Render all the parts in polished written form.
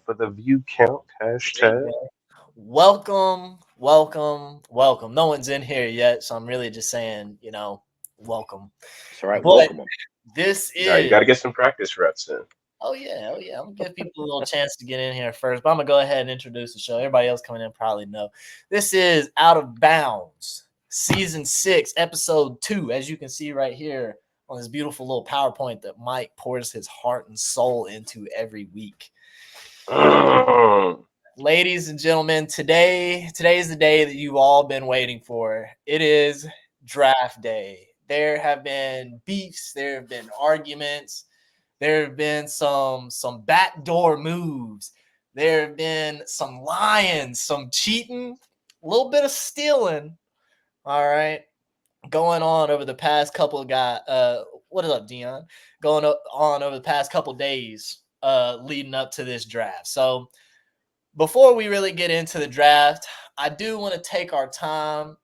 for the view count There you hashtag. go. Welcome, welcome, welcome. No one's in here yet, so I'm really just saying, welcome. That's all right. But Welcome them. this Now you is, got to get some practice reps in. oh yeah. I'm gonna give people a little chance to get in here first, but I'm gonna go ahead and introduce the show. Everybody else coming in probably know. This is Out of Bounds, season 6, episode 2. As you can see right here on this beautiful little PowerPoint that Mike pours his heart and soul into every week. Mm. Ladies and gentlemen, today is the day that you've all been waiting for. It is draft day. There have been beefs, there have been arguments, there have been some backdoor moves, there have been some lying, some cheating, a little bit of stealing. All right, going on over the past couple of what is up, Dion? On over the past couple days, leading up to this draft. So before we really get into the draft, I do want to take our time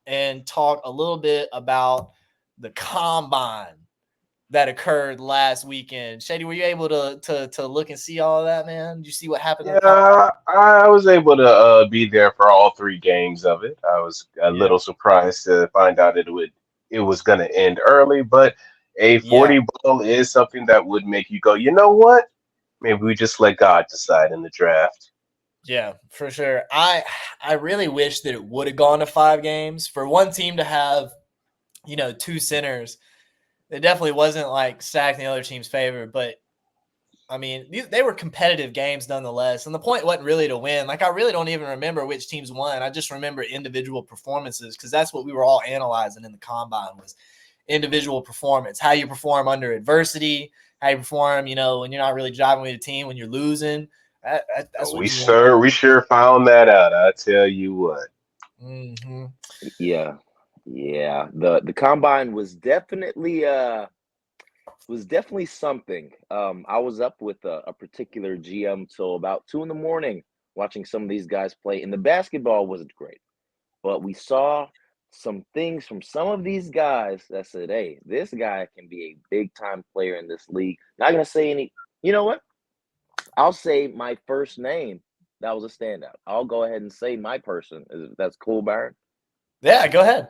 and talk a little bit about the combine that occurred last weekend. Shady, were you able to look and see all of that, man? Did you see what happened in the combine? Yeah, I was able to be there for all three games of it. I was a Yeah. little surprised to find out it was going to end early, but a Yeah. 40 ball is something that would make you go, you know what? Maybe we just let God decide in the draft. Yeah, for sure. I really wish that it would have gone to 5 games. For one team to have, two centers, it definitely wasn't like stacking the other team's favor, but I mean, they were competitive games nonetheless. And the point wasn't really to win. Like, I really don't even remember which teams won. I just remember individual performances because that's what we were all analyzing in the combine was individual performance, how you perform under adversity, how you perform, when you're not really driving with the team, when you're losing. That's We what you want. we sure found that out. I tell you what. Mm-hmm. Yeah, yeah. The combine was definitely something. I was up with a particular GM till about 2 in the morning watching some of these guys play, and the basketball wasn't great, but we saw some things from some of these guys that said, "Hey, this guy can be a big time player in this league." Not gonna say any. You know what? I'll say my first name. That was a standout. I'll go ahead and say my person. That's cool, Byron? Yeah, go ahead.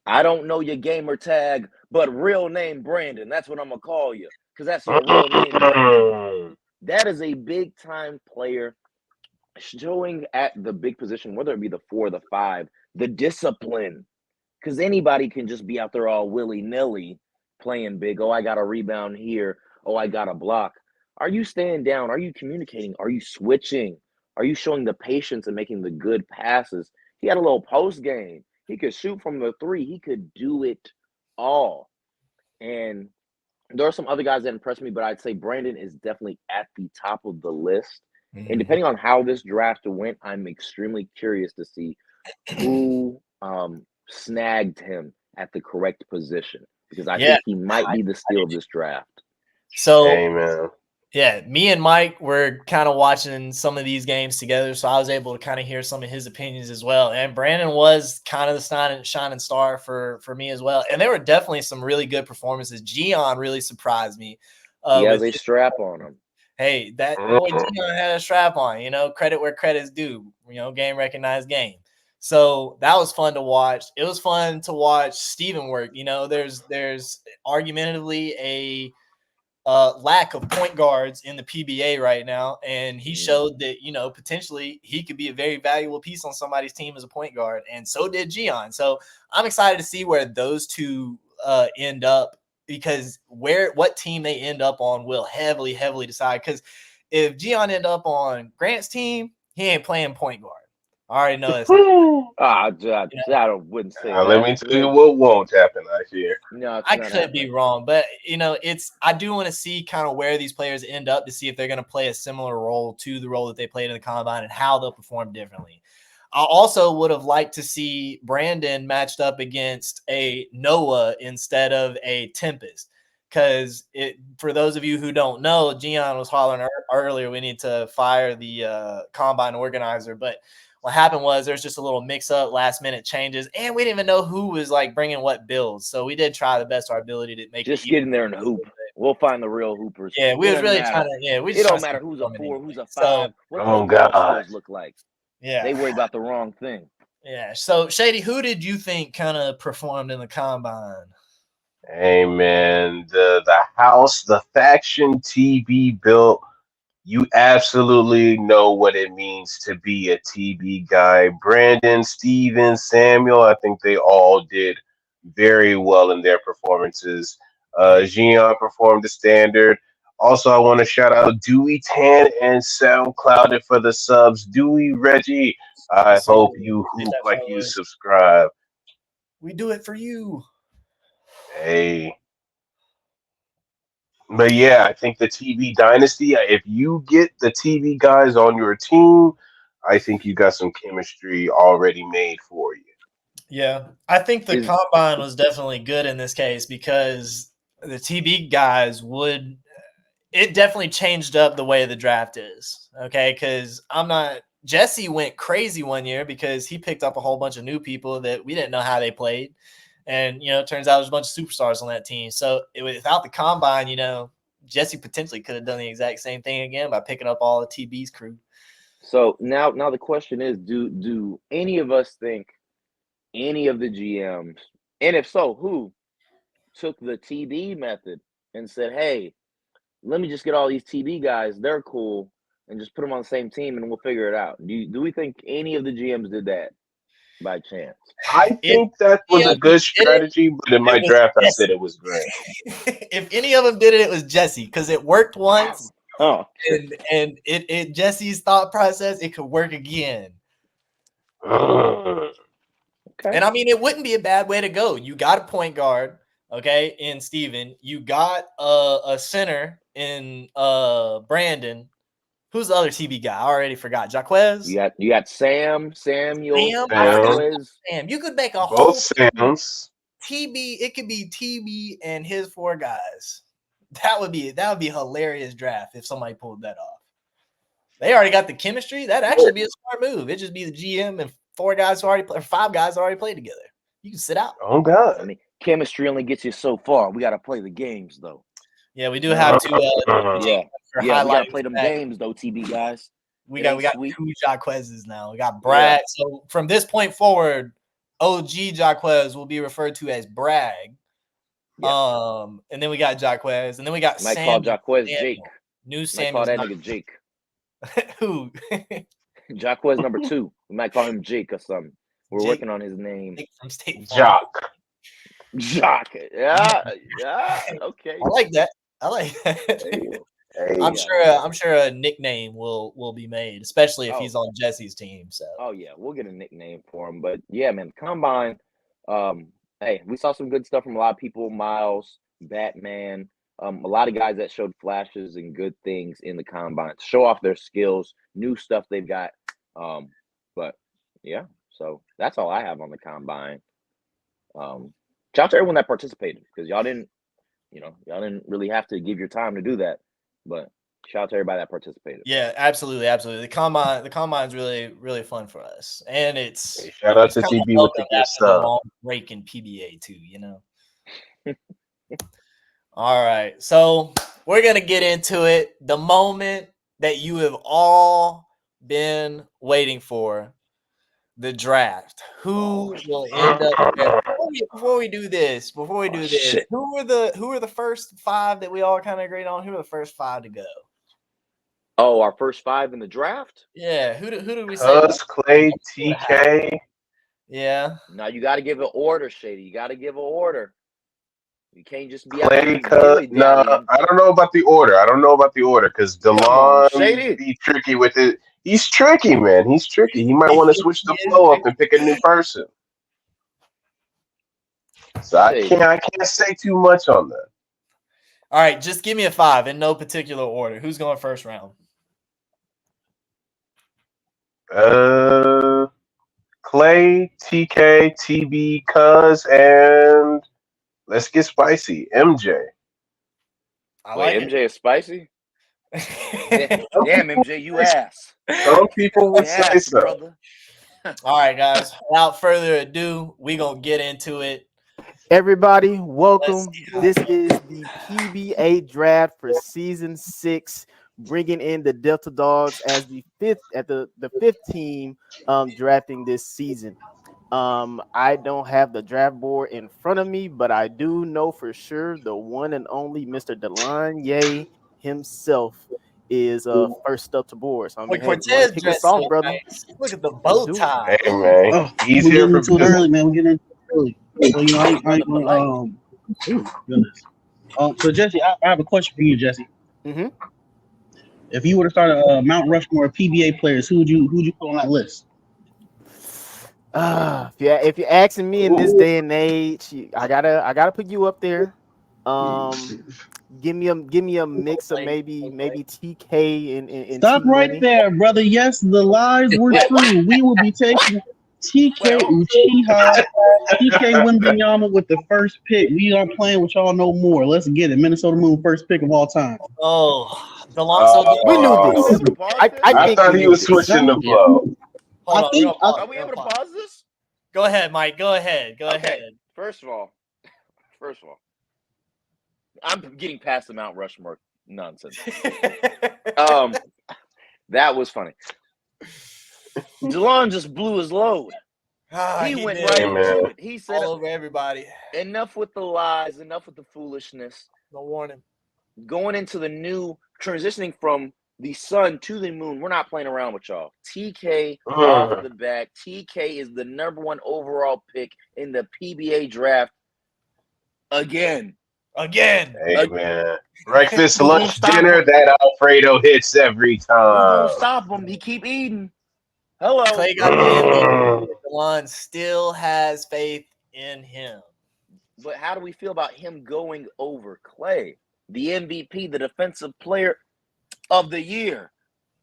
I don't know your gamer tag, but real name Brandon. That's what I'm gonna call you, because that's your real name, Brandon. That is a big time player showing at the big position, whether it be the 4 or the 5, the discipline. Because anybody can just be out there all willy nilly playing big. Oh, I got a rebound here. Oh, I got a block. Are you staying down? Are you communicating? Are you switching? Are you showing the patience and making the good passes? He had a little post game. He could shoot from the 3. He could do it all. And there are some other guys that impressed me, but I'd say Brandon is definitely at the top of the list. And Mm-hmm. depending on how this draft went, I'm extremely curious to see who snagged him at the correct position, because I Yeah. think he might be the steal of this draft. So Amen. yeah, me and Mike were kind of watching some of these games together, so I was able to kind of hear some of his opinions as well. And Brandon was kind of the shining star for me as well. And there were definitely some really good performances. Gian really surprised me. He has With a strap on him. hey, that boy Mm. Gian had a strap on. Credit where credit's due. Game recognized game. So that was fun to watch. It was fun to watch Steven work. There's argumentatively a lack of point guards in the PBA right now, and he showed that potentially he could be a very valuable piece on somebody's team as a point guard, and so did Gian. So I'm excited to see where those two end up, because what team they end up on will heavily decide. Because if Gian end up on Grant's team, he ain't playing point guard. I already know that's not. Wouldn't say Let that. me tell you what won't happen I fear. No, it's I not could be happening. wrong, but I do want to see kind of where these players end up to see if they're going to play a similar role to the role that they played in the combine and how they'll perform differently. I also would have liked to see Brandon matched up against a Noah instead of a Tempest. Because for those of you who don't know, Gian was hollering earlier, we need to fire the combine organizer. But what happened was there's just a little mix-up, last-minute changes, and we didn't even know who was like bringing what builds. So we did try the best of our ability to make Just it get in there and hoop. We'll find the real hoopers. Yeah, we It was doesn't really matter. trying to. Yeah, we It just don't trying to matter see who's a something 4, anyway. who's a So 5. What Oh, their ball God. skills look like. yeah, They worry about the wrong thing. yeah. So Shady, who did you think kind of performed in the combine? Hey, man, the house, the faction TB built. You absolutely know what it means to be a TB guy. Brandon, Steven, Samuel, I think they all did very well in their performances. Gian performed the standard. Also, I want to shout out Dewey Tan and SoundClouded for the subs. Dewey, Reggie, I So hope you hit hoop that like you fellas. subscribe. We do it for you. Hey. But yeah, I think the TV dynasty, if you get the TV guys on your team, I think you got some chemistry already made for you. Yeah, I think the Is combine was definitely good in this case because the TB guys would. It definitely changed up the way the draft is. Okay, because I'm not. Jesse went crazy one year because he picked up a whole bunch of new people that we didn't know how they played, and it turns out there's a bunch of superstars on that team. So without the combine, Jesse potentially could have done the exact same thing again by picking up all the TB's crew. so now the question is, do any of us think any of the GMs, and if so, who took the TB method and said, "Hey, let me just get all these TB guys. They're cool, and just put them on the same team, and we'll figure it out." Do we think any of the GMs did that by chance? I If think that was any a of them good did it, strategy, but in my it was draft, I said Jesse. it was great. If any of them did it, it was Jesse because it worked once, Oh, and it Jesse's thought process, it could work again. okay. And I mean, it wouldn't be a bad way to go. You got a point guard, okay, in Steven. You got a center in Brandon. Who's the other TB guy? I already forgot. Jaquez? You got Samuel, Sam? I forgot Sam, Jaquez. Sam. You could make a both whole Sams. TB. It could be TB and his 4 guys. That would be hilarious draft if somebody pulled that off. They already got the chemistry. That'd actually be a smart move. It'd just be the GM and 4 guys who already play, or 5 guys who already played together. You can sit out. Oh, I God. mean, chemistry only gets you so far. We got to play the games, though. Yeah, we do have to. Yeah, for we got to highlighting play them that. games, though, TB guys. We It got ain't sweet. 2 Jaquez's now. We got Bragg. So from this point forward, OG Jaquez will be referred to as Bragg. Yeah. And then we got Jaquez, and then we got Might Sam. call Jaquez Samuel. Jake. New Might Samuel. call that nigga Jake. Who? Jaquez number 2. We might call him Jake or something. We're Jake. working on his name. From State Farm. Jock. Jock. Yeah. Okay. I like that. I like that. Hey, I'm sure a nickname will be made, especially if he's on Jesse's team. So yeah, we'll get a nickname for him. But yeah, man, combine. Hey, we saw some good stuff from a lot of people. Miles, Batman, a lot of guys that showed flashes and good things in the combine to show off their skills, new stuff they've got. But yeah, so that's all I have on the combine. Shout out to everyone that participated because y'all didn't really have to give your time to do that. But shout out to everybody that participated. yeah, absolutely. The combine's really, really fun for us, and it's shout out it's to kinda TB with the welcome good after the stuff. long break in PBA too. All right, so we're gonna get into it. The moment that you have all been waiting for, the draft. Who will end up there? Before we do this, who are the first 5 that we all kind of agreed on? Who are the first 5 to go? Oh, our first 5 in the draft? Yeah, who do we say? Cuz, Clay, TK. Yeah. Now you got to give an order, Shady. You got to give an order. You can't just be Clay, out there nah, I don't know about the order. Because Come on, DeLon Shady. be tricky with it. He's tricky, man. He's tricky. He might want to switch the flow up and pick a new person. So I can't say too much on that. All right, just give me a 5 in no particular order. Who's going first round? Clay, TK, TB, Cuz, and let's get spicy. MJ. Wait, MJ is spicy? Damn, MJ, you ass. Some people would say so. Brother. All right, guys. Without further ado, we're going to get into it. Everybody, Let's welcome. see how This it goes. is the PBA draft for season 6, bringing in the Delta Dogs as the fifth team drafting this season. I don't have the draft board in front of me, but I do know for sure the one and only Mr. Delanye himself is first up to board. So I mean, Look, hey, if you want to Cortez kick us dressed off, so brother, nice. Look at the let's bow do it. tie. Hey man, Oh, he's we're here getting for into it business. early, man. We're getting into it early. So, you know, I ain't Brother polite. oh, goodness. So Jesse, I have a question for you, Jesse. Mm-hmm. If you were to start a Mount Rushmore of PBA players, who would you put on that list? If you're asking me in this Ooh. day and age, I gotta put you up there. Give me a mix of maybe TK and Stop T right Money. there, brother. Yes, the lies were Wait, what? true. We will be taking TK Wait, Uchiha, TK Wimbenyama with the first pick. We are playing with y'all no more. Let's get it. Minnesota Moon, first pick of all time. Oh, Delonso. We knew Are we this. able to pause I this? I think thought we he knew was this. switching the That- flow. Hold I on, think- we're gonna Are pause, we we're able to gonna pause. pause this? Go ahead, Mike. Go ahead. Go Okay. ahead. First of all, I'm getting past the Mount Rushmore nonsense. That was funny. DeLon just blew his load. He went did. right Hey, into man. it. He said, All over everybody. enough with the lies, enough with the foolishness. No warning. Going into the new, transitioning from the sun to the moon, we're not playing around with y'all. TK off the back. TK is the #1 overall pick in the PBA draft again. Hey man, breakfast, Who gonna lunch, stop dinner. him? That Alfredo hits every Who gonna time. stop him? He keep eating. Hello. Clay got the MVP. DeLon still has faith in him. But how do we feel about him going over Clay, the MVP, the defensive player of the year?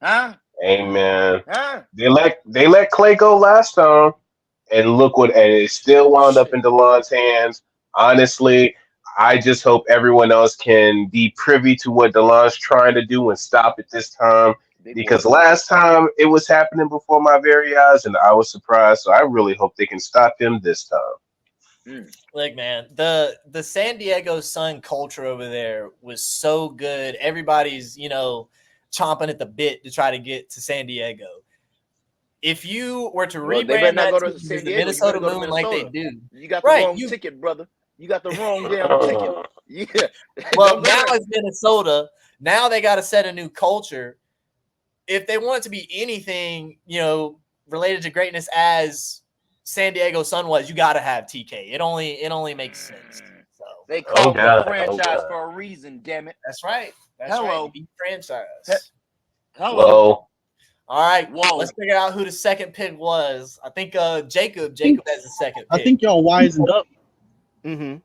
Huh? Hey man, Huh? they let Clay go last time, and look what, and it still wound up in DeLon's hands. Honestly, I just hope everyone else can be privy to what DeLon's trying to do and stop it this time. Big Because boy. last time it was happening before my very eyes, and I was surprised. So I really hope they can stop him this time. Look, man, the San Diego Sun culture over there was so good. Everybody's, chomping at the bit to try to get to San Diego. If you were to Well, they better rebrand not that go to team San as the Diego. You Minnesota better go to Moon like they Minnesota. do, You got the Right, wrong you- ticket, brother. You got the wrong damn ticket. Yeah. well, Don't go now there. it's Minnesota. Now they got to set a new culture. If they want it to be anything, related to greatness as San Diego Sun was, you got to have TK. It only makes sense. So They called God. the franchise Oh, God. for a reason, damn it. that's right. That's Hello. right. Be franchise. Hello. Whoa. All right. Whoa. Let's figure out who the second pick was. I think Jacob has the second pick. I think y'all wisened up. Mm-hmm.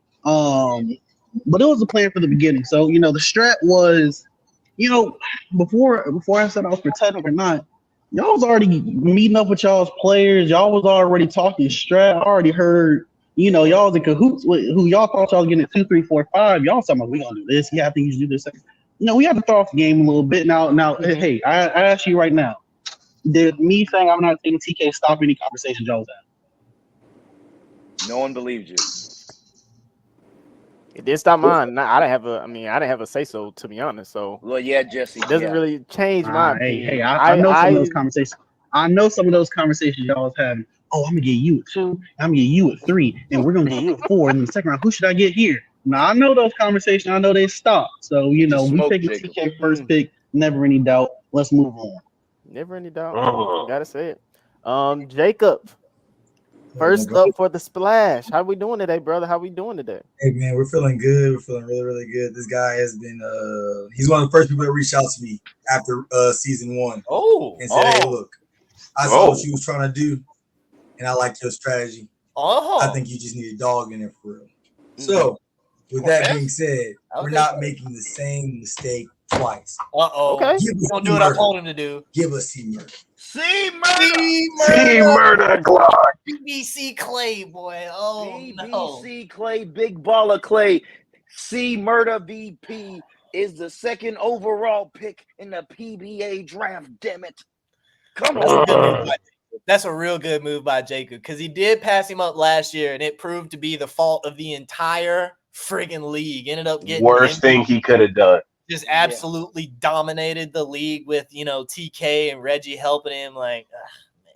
But it was a plan from the beginning. So the strat was, before I said I was pretending or not, y'all was already meeting up with y'all's players. Y'all was already talking strat. I already heard, y'all was in cahoots with who y'all thought y'all was getting at 2, 3, 4, 5. Y'all talking about we gonna do this. Yeah, I think you should do this. We had to throw off the game a little bit. Now, Mhm. hey, I ask you right now, did me saying I'm not taking TK stop any conversations y'all was having? No one believed you. It did stop mine. I didn't have a say so, to be honest. So Well, yeah, Jesse. it doesn't yeah. really change my opinion. Hey, I know some of those conversations. I know some of those conversations y'all was having. Oh, I'm gonna get you at 2. I'm gonna get you at 3, and we're gonna get you at 4. And in the second round, who should I get here? Now I know those conversations. I know they stopped. So we smoked taking Jacob. TK first pick. Never any doubt. Let's move on. Never any doubt. Mhm. Gotta say it. Jacob, first up for the splash. How we doing today, brother? How we doing today? Hey man, we're feeling good. We're feeling really, really good. This guy has been he's one of the first people that reached out to me after season 1 Oh. and said, Hey, look, I saw what you was trying to do and I like your strategy. Oh. I think you just need a dog in there for real. So with that being said, we're not making the same mistake twice. Uh-oh. Okay. Give us Don't C do what I Murder. told him to do. Give us C Murder. C Murder. See murder Glock. BBC Clay, boy. Oh, no. BBC Clay, big baller Clay. C Murder VP is the second overall pick in the PBA draft. Damn it! Come That's a on. good pick. That's a real good move by Jacob because he did pass him up last year, and it proved to be the fault of the entire friggin' league. Ended up getting Worst thing he could have done. just absolutely dominated the league with TK and Reggie helping him. Like, man.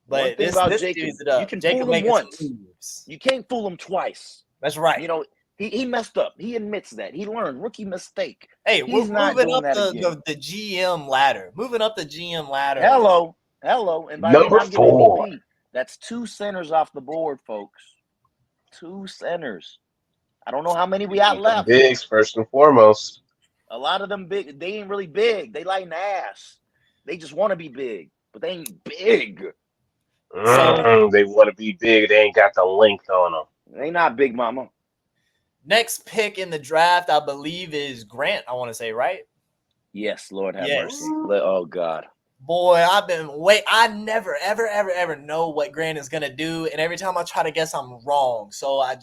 One But thing this about this Jacob, dude's it up. you can Jacob fool him making some once. moves. You can't fool him twice. That's right. You know, he messed up. He admits that. He learned rookie mistake. Hey, we're He's not moving doing up that again. the GM ladder. Moving up the GM ladder. Hello. And by Number not getting 4. MVP, that's 2 centers off the board, folks. 2 centers. I don't know how many we got left. Bigs first and foremost. A lot of them big. They ain't really big. They like an ass. They just want to be big, but they ain't big. They want to be big. They ain't got the length on them. They not big, mama. Next pick in the draft, I believe, is Grant. I want to say, right? Yes, Lord have Yes. mercy. Oh God. Boy, I never, ever know what Grant is gonna do, and every time I try to guess, I'm wrong. So I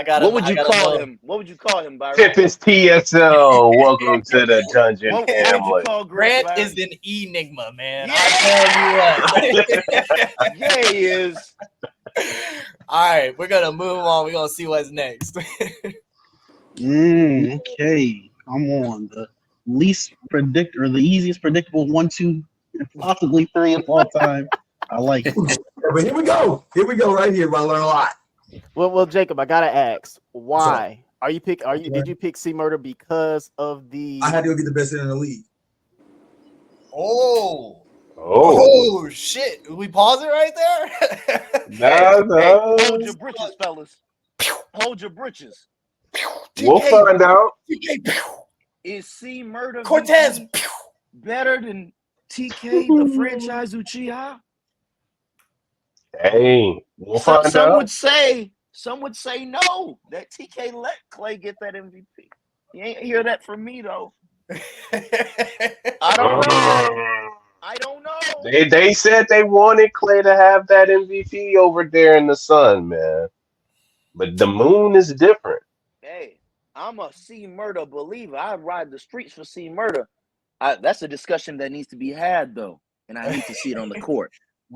gotta. What would you call know. him? What would you call him, Byron? Tempest TSO. Welcome to the Dungeon What would you family. call Grant? Grant is an enigma, man. Yeah. I tell you what. Yeah, he is. All right, we're gonna move on. We're gonna see what's next. Okay, come on. The the easiest predictable 1, 2, and possibly 3 of all time. I like it. But here we go. Right here. I learn a lot. Well, Jacob, I gotta ask, why did you pick C Murder because of the? I had to go get the best center in the league. Oh shit! We pause it right there. No. Hold your britches, fellas. Hold your britches. We'll find out. Is C Murder Cortez better than TK, the franchise Uchiha? Hey, we'll find Some out. would say no. That TK let Clay get that MVP. You ain't hear that from me though. I don't know. They said they wanted Clay to have that MVP over there in the sun, man. But the moon is different. Hey, I'm a C Murder believer. I ride the streets for C Murder. That's a discussion that needs to be had though, and I need to see it on the court.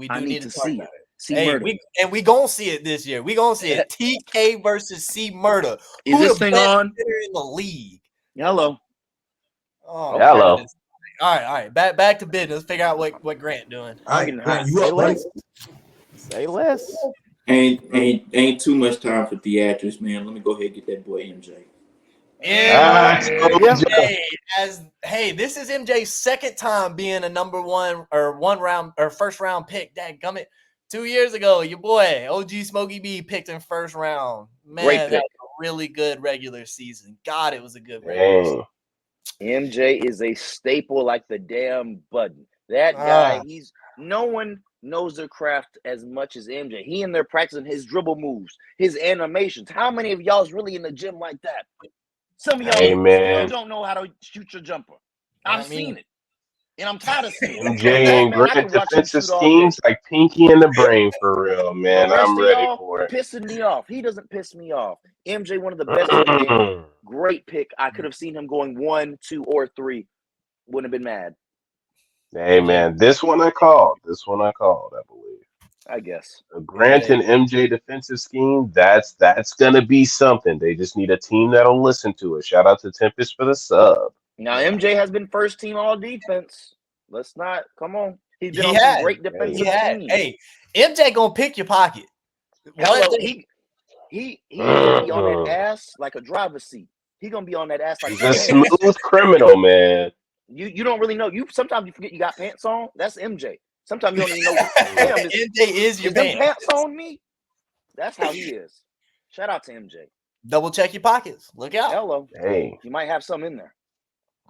I need to see it. C Hey, Murder. we gonna see it this year. We gonna see it. TK versus C Murder. Is this thing on? In the league. Hello. Oh, hello. goodness. All right. Back to business. Figure out what Grant doing. All right, Grant, you up, buddy? Say less. Ain't too much time for theatrics, man. Let me go ahead and get that boy MJ. MJ, this is MJ's second time being a number 1 or 1 round or first round pick. Dadgummit. 2 years ago, your boy OG Smokey B picked in first round. Man, Great that pick. was a really good regular season. God, it was a good regular season. MJ is a staple like the damn button. That guy, no one knows their craft as much as MJ. He in there practicing his dribble moves, his animations. How many of y'all's really in the gym like that? Some of y'all still don't know how to shoot your jumper. I've seen it. And I'm tired of seeing it. MJ and Grant defensive schemes like Pinky in the brain for real, man. I'm ready for it. Pissing me off. He doesn't piss me off. MJ, one of the best in the game. Great pick. I could have seen him going 1, 2, or 3. Wouldn't have been mad. Hey man, this one I called, I believe. I guess. A Grant and MJ defensive scheme, that's gonna be something. They just need a team that'll listen to it. Shout out to Tempest for the sub. Now MJ has been first team all defense. Let's not come on. He's been on some great defensive teams. Hey, MJ gonna pick your pocket. Hello, he gonna be on that ass like a driver's seat. He gonna be on that ass like he's a smooth criminal, man. You don't really know. Sometimes you forget you got pants on. That's MJ. Sometimes you don't even know. Damn, MJ is your pants on me. That's how he is. Shout out to MJ. Double check your pockets. Look out. Hello. Hey, you might have some in there.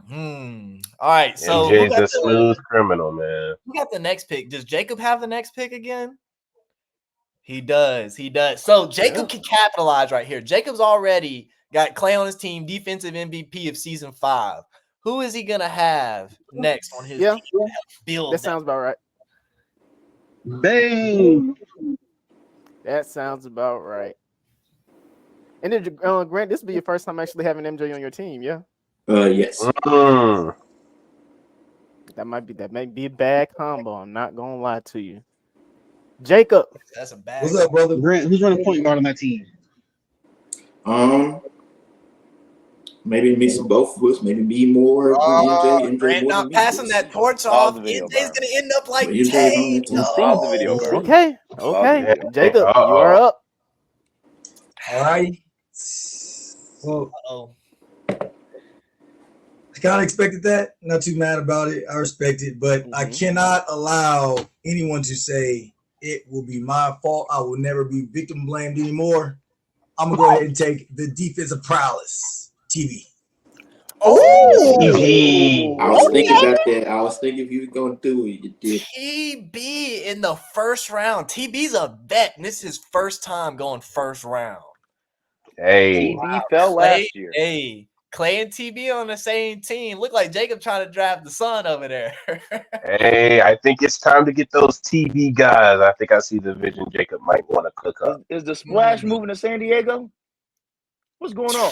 All right. So MJ's a smooth criminal, man. Who got the next pick? Does Jacob have the next pick again? He does. So Jacob can capitalize right here. Jacob's already got Clay on his team, defensive MVP of season 5. Who is he gonna have next on his team? Build that sounds about right. Bang. That sounds about right. And then Grant, this will be your first time actually having MJ on your team, yeah? Yes. Yeah, That may be a bad combo. I'm not gonna lie to you. Jacob. That's a bad. What's up, brother? Grant, who's running point guard on that team? Maybe mix both of us. Maybe me more. MJ Grant more not than me. passing that torch Pause off. the video, MJ's bro. gonna end up like But MJ is on Jay. that team. Pause the video, bro. Okay. Okay. Jacob, Uh-oh. you are up. All right. Well, Oh, I kind of expected that. Not too mad about it. I respect it, but I cannot allow anyone to say it will be my fault. I will never be victim blamed anymore. I'm gonna go ahead and take the defensive prowess. TV. TB. I was thinking about that. I was thinking if you were going to do it, you did. TB in the first round. TB's a vet, and this is his first time going first round. Hey, TB fell last year. Hey, Clay and TB on the same team. Look like Jacob trying to draft the son over there. hey, I think it's time to get those TV guys. I think I see the vision Jacob might want to cook up. Is the Splash moving to San Diego? What's going on?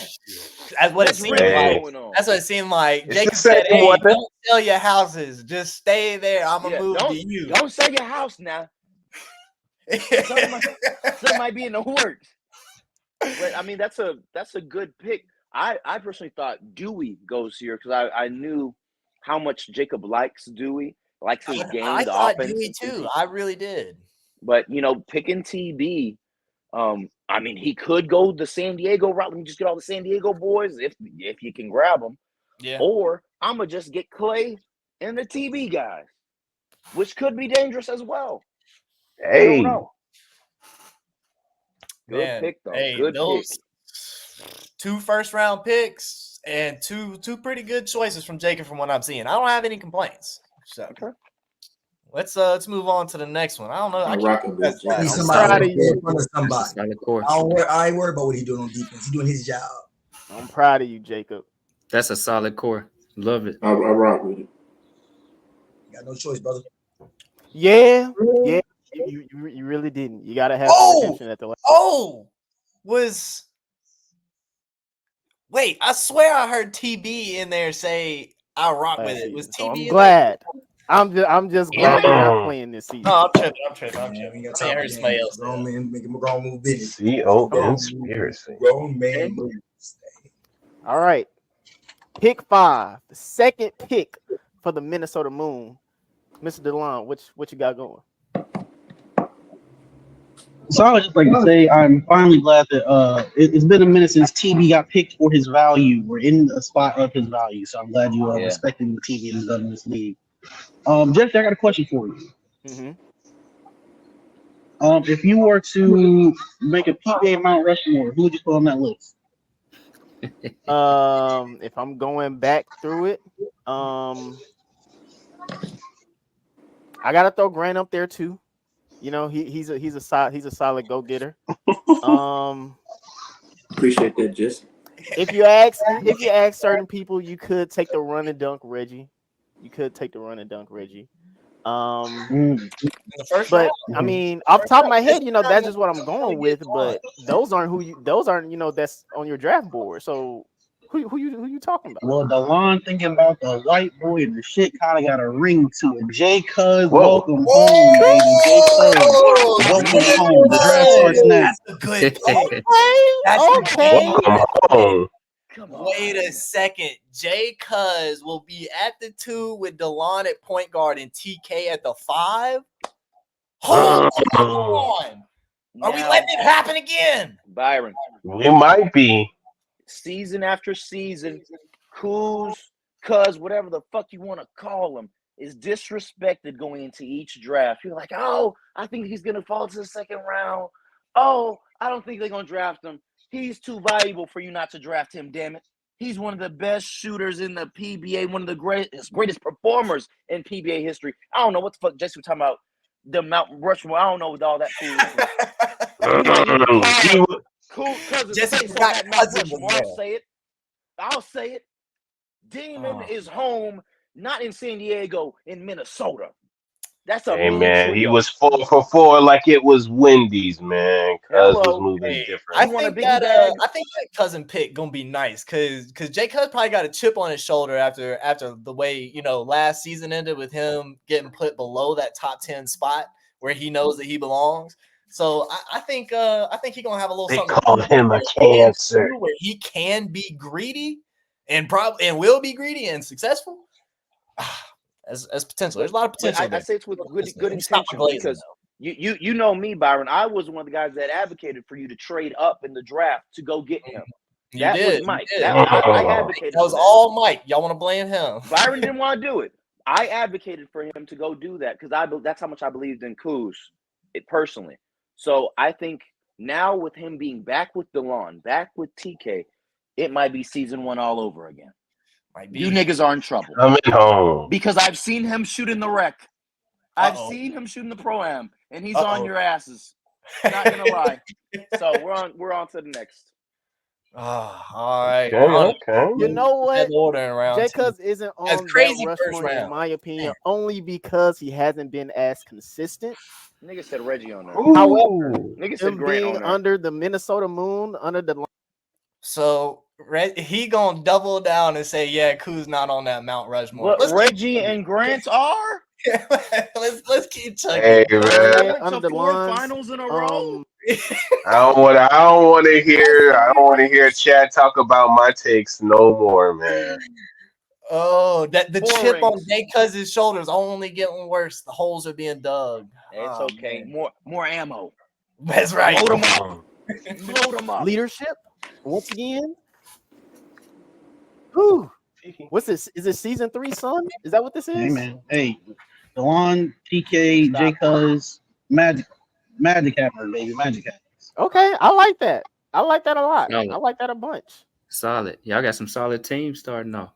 That's what it What's seemed really like. going on? That's what it seemed like. It's Jacob the said, same "Hey, one. don't sell your houses. Just stay there. I'm gonna Yeah, move to you." Don't sell your house now. Something might be in the works. But I mean, that's a good pick. I personally thought Dewey goes here because I knew how much Jacob likes Dewey, likes his game, I the thought offense. Dewey too. I really did. But picking TB, I mean, he could go the San Diego route and just get all the San Diego boys if you can grab them. Yeah. Or I'm gonna just get Clay and the TB guys, which could be dangerous as well. I Hey, don't know. Good Man, pick though. hey, Good those pick. 2 first-round picks and two pretty good choices from Jacob from what I'm seeing. I don't have any complaints. So Okay. let's move on to the next one. I don't know. I I'm can't rocking with that's Jacob. Need last. somebody proud to of you. in front of somebody. Solid core. I ain't worried about what he's doing on defense. He's doing his job. I'm proud of you, Jacob. That's a solid core. Love it. I rock with it. You got no choice, brother. Yeah. You really didn't. You gotta have some redemption at the last. Wait, I swear I heard TB in there say I rock with it. Was TB So I'm in glad. I'm just glad you're not playing this season. there? No, I'm tripping. Man, we ain't got I time heard for somebody games. else. Grown man making a grown move business. CO conspiracy. Grown man moves. All right. Pick 5. The second pick for the Minnesota Moon. Mr. DeLon, what you got going? So I would just like to say I'm finally glad that it's been a minute since TB got picked for his value. We're in a spot of his value, so I'm glad you are respecting the TB and done in this league. Jesse, I got a question for you. Mm-hmm. If you were to make a PBA Mount Rushmore, who would you put on that list? If I'm going back through it, I gotta throw Grant up there too. He's a solid go-getter. Appreciate that, Jesse. If you ask certain people, you could take the run and dunk Reggie. But I mean, off the top of my head, that's just what I'm going with. But those aren't that's on your draft board. So who you talking about? Well, DeLon thinking about the white boy and the shit kind of got a ring to it. Jay Cuz, welcome home, baby. Jay Cuz, welcome home. The draft starts now. That's a good pick. Okay. Welcome home. Wait a second. Jay Cuz will be at the 2 with DeLon at point guard and TK at the 5. Hold on. Are we letting it happen again? Byron. We might be. Season after season, Cuz, whatever the fuck you want to call him, is disrespected going into each draft. You're like, oh, I think he's going to fall to the second round. Oh, I don't think they're going to draft him. He's too valuable for you not to draft him, damn it. He's one of the best shooters in the PBA, one of the greatest performers in PBA history. I don't know what the fuck Jesse was talking about, the Mount Rushmore. I don't know with all that foolishness. Cool Cousins. Jesse forgot Cousins. I'll say it. Demon is home, not in San Diego, in Minnesota. That's a Hey mean man, he trio. was 4 for 4 like it was Wendy's, man. Cuz was Hello. moving Hey, different. You want a biggie bag? I think that cousin pick gonna be nice because Jay Cuz probably got a chip on his shoulder after the way last season ended with him getting put below that top 10 spot where he knows that he belongs. So I think he gonna have a little They something called him a cancer. where he can be greedy and will be greedy and successful. As potential, there's a lot of But potential. I say it's with good It's not intentions Glazing, because you know me, Byron. I was one of the guys that advocated for you to trade up in the draft to go get him. You That did. was Mike. You did. I advocated. That was for that. all Mike. Y'all want to blame him? Byron didn't want to do it. I advocated for him to go do that because that's how much I believed in Kuz, personally. So I think now with him being back with DeLon, back with TK, it might be season 1 all over again. Might be. You niggas are in trouble Coming home. because I've seen him shoot in the rec. I've seen him shoot in the pro-am, and he's on your asses. Not gonna lie. So we're on to the next. All right. Okay. You know what? Jay Two. Cuz isn't on That's crazy that first Rushmore, in round. my opinion, only because he hasn't been as consistent. Nigga said Reggie on there. However, Nigga said him Grant being on there. under the Minnesota Moon, under the So he gonna double down and say, yeah, Kuz not on that Mount Rushmore. But Reggie and Grant are. let's keep chugging. Hey man, under the 4 lines, finals in a row. I don't want to hear Chad talk about my takes no more, man. Oh, that the 4 chip on rings. Jay Cuz's shoulders only getting worse. The holes are being dug. It's okay. Man. More ammo. That's right. Load them up. Load them up. leadership once again. Whew. What's this? Is it season 3, son? Is that what this is? Hey man, hey, DeLon, TK, Jay Cuz, Magic happens, baby, Magic happens. Okay, I like that. I like that a lot. Solid. I like that a bunch. Solid. Y'all got some solid teams starting off.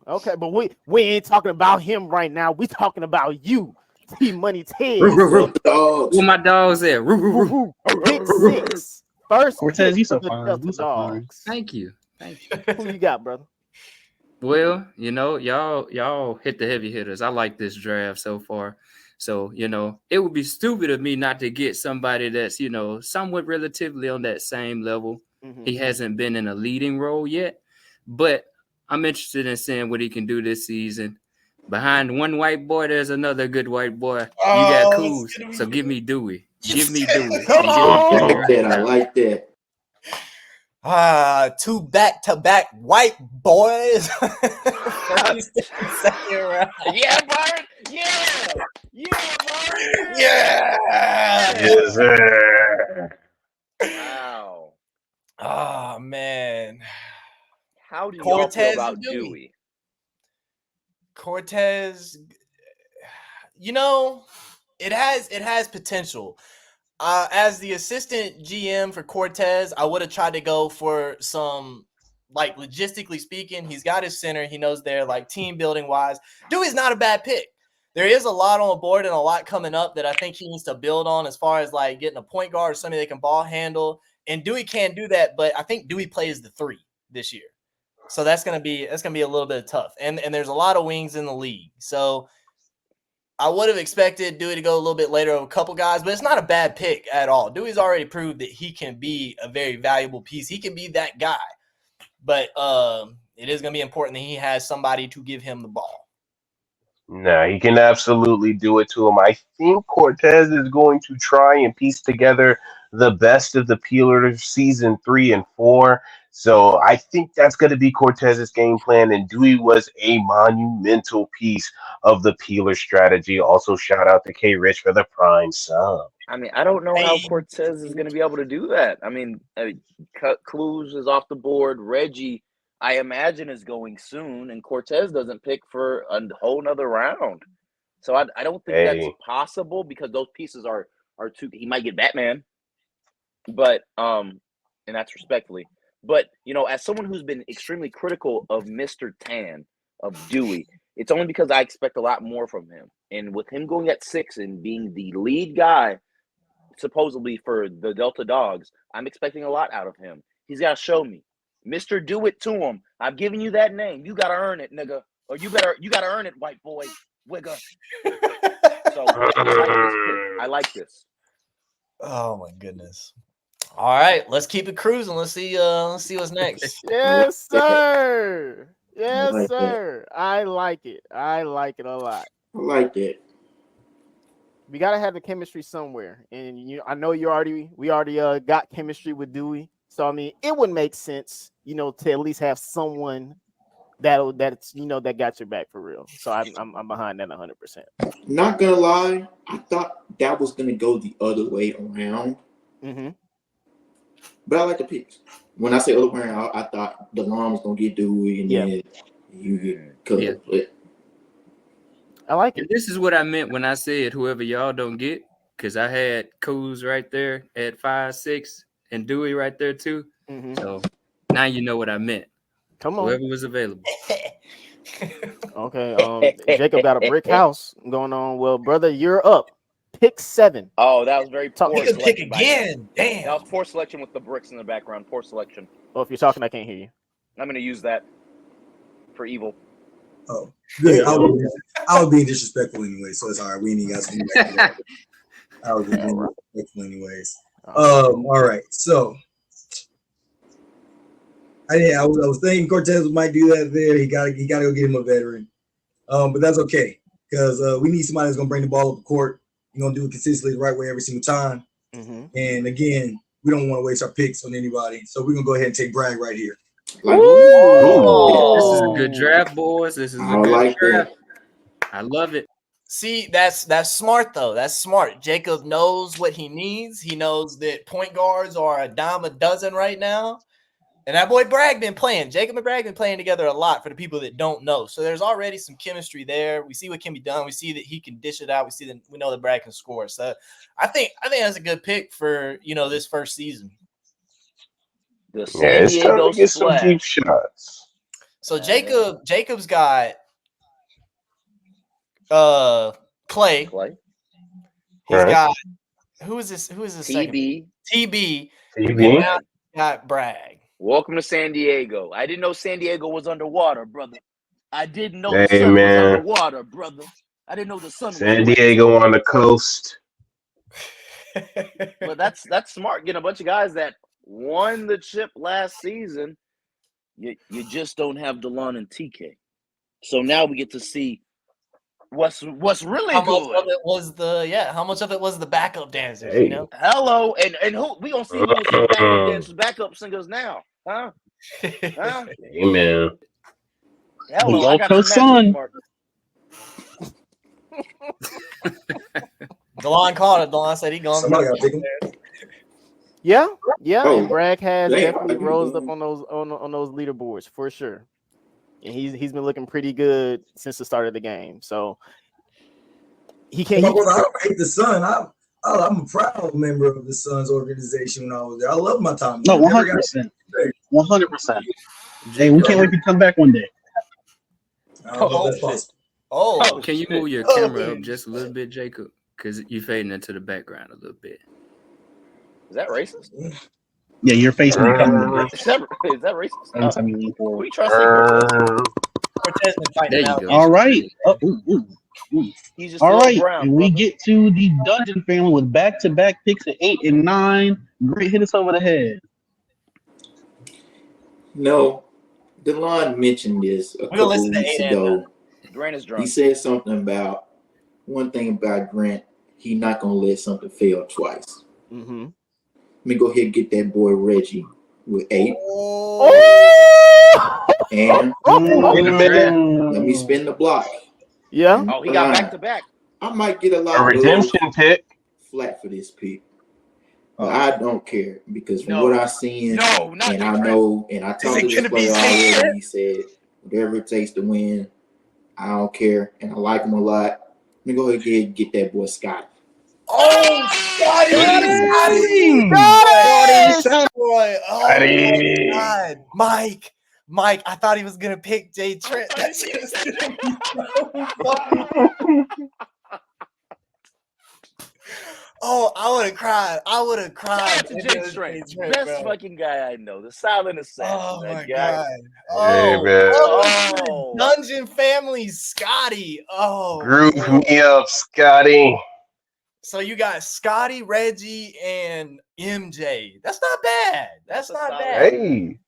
Okay, but we ain't talking about him right now. We talking about you, T Money Ted. Dogs. Where my dogs at? Roo, roo, roo. Pick 6. First Cortez, pick you so for the fine. Delta You so fine. Dogs. Thank you. Who you got, brother? Well, y'all hit the heavy hitters. I like this draft so far. So, it would be stupid of me not to get somebody that's, somewhat relatively on that same level. Mm-hmm. He hasn't been in a leading role yet, but I'm interested in seeing what he can do this season. Behind one white boy, there's another good white boy. You got Kuz, so give me Dewey. Give me Dewey. Come on. I like that. 2 back-to-back white boys. Second round. Yeah, Byron. Yeah, Byron. Yeah. Yes, sir. Wow. Oh man. How do y'all Cortez feel about and Dewey. Dewey? Cortez, it has potential. As the assistant GM for Cortez, I would have tried to go for some, like, logistically speaking, he's got his center. He knows they're, like, team building wise. Dewey's not a bad pick. There is a lot on the board and a lot coming up that I think he needs to build on as far as, like, getting a point guard or somebody that can ball handle. And Dewey can do that, but I think Dewey plays the 3 this year. So that's gonna be a little bit tough. And there's a lot of wings in the league. So I would have expected Dewey to go a little bit later with a couple guys, but it's not a bad pick at all. Dewey's already proved that he can be a very valuable piece. He can be that guy. But it is going to be important that he has somebody to give him the ball. Nah, he can absolutely do it to him. I think Cortez is going to try and piece together the best of the Peelers season 3 and 4. So I think that's going to be Cortez's game plan. And Dewey was a monumental piece of the Peeler strategy. Also, shout out to K Rich for the prime sub. I mean, I don't know how Cortez is going to be able to do that. I mean, Kuz is off the board. Reggie, I imagine, is going soon, and Cortez doesn't pick for a whole nother round. So I don't think that's possible because those pieces are too. He might get Batman, but and that's respectfully. But as someone who's been extremely critical of Mr. Tan, of Dewey, it's only because I expect a lot more from him. And with him going at 6 and being the lead guy, supposedly for the Delta Dogs, I'm expecting a lot out of him. He's got to show me. Mr. Do It to him. I've given you that name. You got to earn it, nigga. Or you got to earn it, white boy. Wigger. So I like this. Oh my goodness. All right, let's keep it cruising. Let's see what's next. Yes, sir. Yes, like that. sir. I like it. I like it a lot. I like that. We gotta have the chemistry somewhere, and I know we already got chemistry with Dewey. So I mean, it would make sense, to at least have someone that got your back for real. So I'm behind that 100%. Not gonna lie, I thought that was gonna go the other way around. Mm-hmm. But I like the picks. When I say other way around, I thought DeLon was gonna get Dewey and then you get Cutler. Yeah. But I like And it. this is what I meant when I said whoever y'all don't get, because I had Kuz right there at 5'6" and Dewey right there too. Mm-hmm. So now you know what I meant. Come on. Whoever was available. Okay. Jacob got a brick house going on. Well, brother, you're up. Pick 7. Oh, that was very poor You can pick selection by him. again. Damn. That was poor selection with the bricks in the background. Poor selection. Oh, if you're talking, I can't hear you. I'm going to use that for evil. Oh, good. I was being disrespectful anyway, so it's all right. We ain't even got to do that. I was being disrespectful anyways. All right. So I was thinking Cortez might do that there. He got to go get him a veteran. But that's okay because we need somebody that's gonna bring the ball up the court. You're gonna do it consistently the right way every single time. Mm-hmm. And again, we don't want to waste our picks on anybody, so we're gonna go ahead and take Bragg right here. like, This is a good draft, boys. This is a I good like draft. that. I love it. See, that's smart though. That's smart. Jacob knows what he needs. He knows that point guards are a dime a dozen right now. And that boy Bragg been playing. Jacob and Bragg been playing together a lot for the people that don't know. So there's already some chemistry there. We see what can be done. We see that he can dish it out. We know that Bragg can score. So I think that's a good pick for this first season. The San it's time Diego to get some Splash. deep shots. So Jacob's got Clay. He's Right. got who is this second? TB. TB. TB. And now he's got Bragg. Welcome to San Diego. I didn't know San Diego was underwater, brother. I didn't know Hey, the sun man. was underwater, brother. I didn't know the sun San was wet. Diego on the coast. But that's smart. Getting a bunch of guys that won the chip last season. You just don't have DeLon and TK. So now we get to see what's really How much good. of it was the backup dancers? Hey. Hello, and who we gonna see who's the backup dancers, backup singers now, huh? Huh? Amen. Hello, Gulf I got Coast some matches, Sun. Mark. DeLon called it. DeLon said he going. Somebody got to pick him. Yeah, Oh, and Bragg has damn, definitely I can rose go. up on those leaderboards for sure. And he's been looking pretty good since the start of the game. So he can't. My brother, I don't hate the Sun. I'm a proud member of the Suns organization when I was there. I love my time. No, Never got- 100%. 100%. Hey, we can't wait to come back one day. I don't know if that's possible. Oh, Can you move your camera up just a little bit, Jacob? Because you're fading into the background a little bit. Is that racist? Yeah, your face may come. Is that racist? Anytime you lean forward. We trust him. Cortez been fighting There him you out. go. All right. Oh, ooh. He's just All a little right. brown. And we brother. get to the Dungeon family with back-to-back picks at 8 and 9. Great, hit us over the head. No, DeLon mentioned this a We'll couple listen to weeks 8 and ago. Grant is He drunk. said something about one thing about Grant. He not gonna let something fail twice. Mm-hmm. Let me go ahead and get that boy Reggie with 8, Oh! and Wait a minute. let me spin the block. Yeah. Oh, he got back to back. I might get a lot A of redemption pick. flat for this pick, but I don't care because from No. what I've seen, No, not and I Grant. know, and I it talked to this gonna be player Zay already. He said, whatever it takes to win, I don't care, and I like him a lot. Let me go ahead and get that boy Scott. Oh, Scotty! Boy, oh Scotty. my God, Mike, I thought he was gonna pick Jay Trent. That shit is gonna be so funny. Oh, I would have cried. Shout out to Jake Strength, best fucking guy I know. The silent assassin. Oh that my guy. god. Hey, man. Oh. Dungeon Family, Scotty. Oh, Groove man. me up, Scotty. So you got Scotty, Reggie, and MJ. That's not bad. That's not bad. Hey,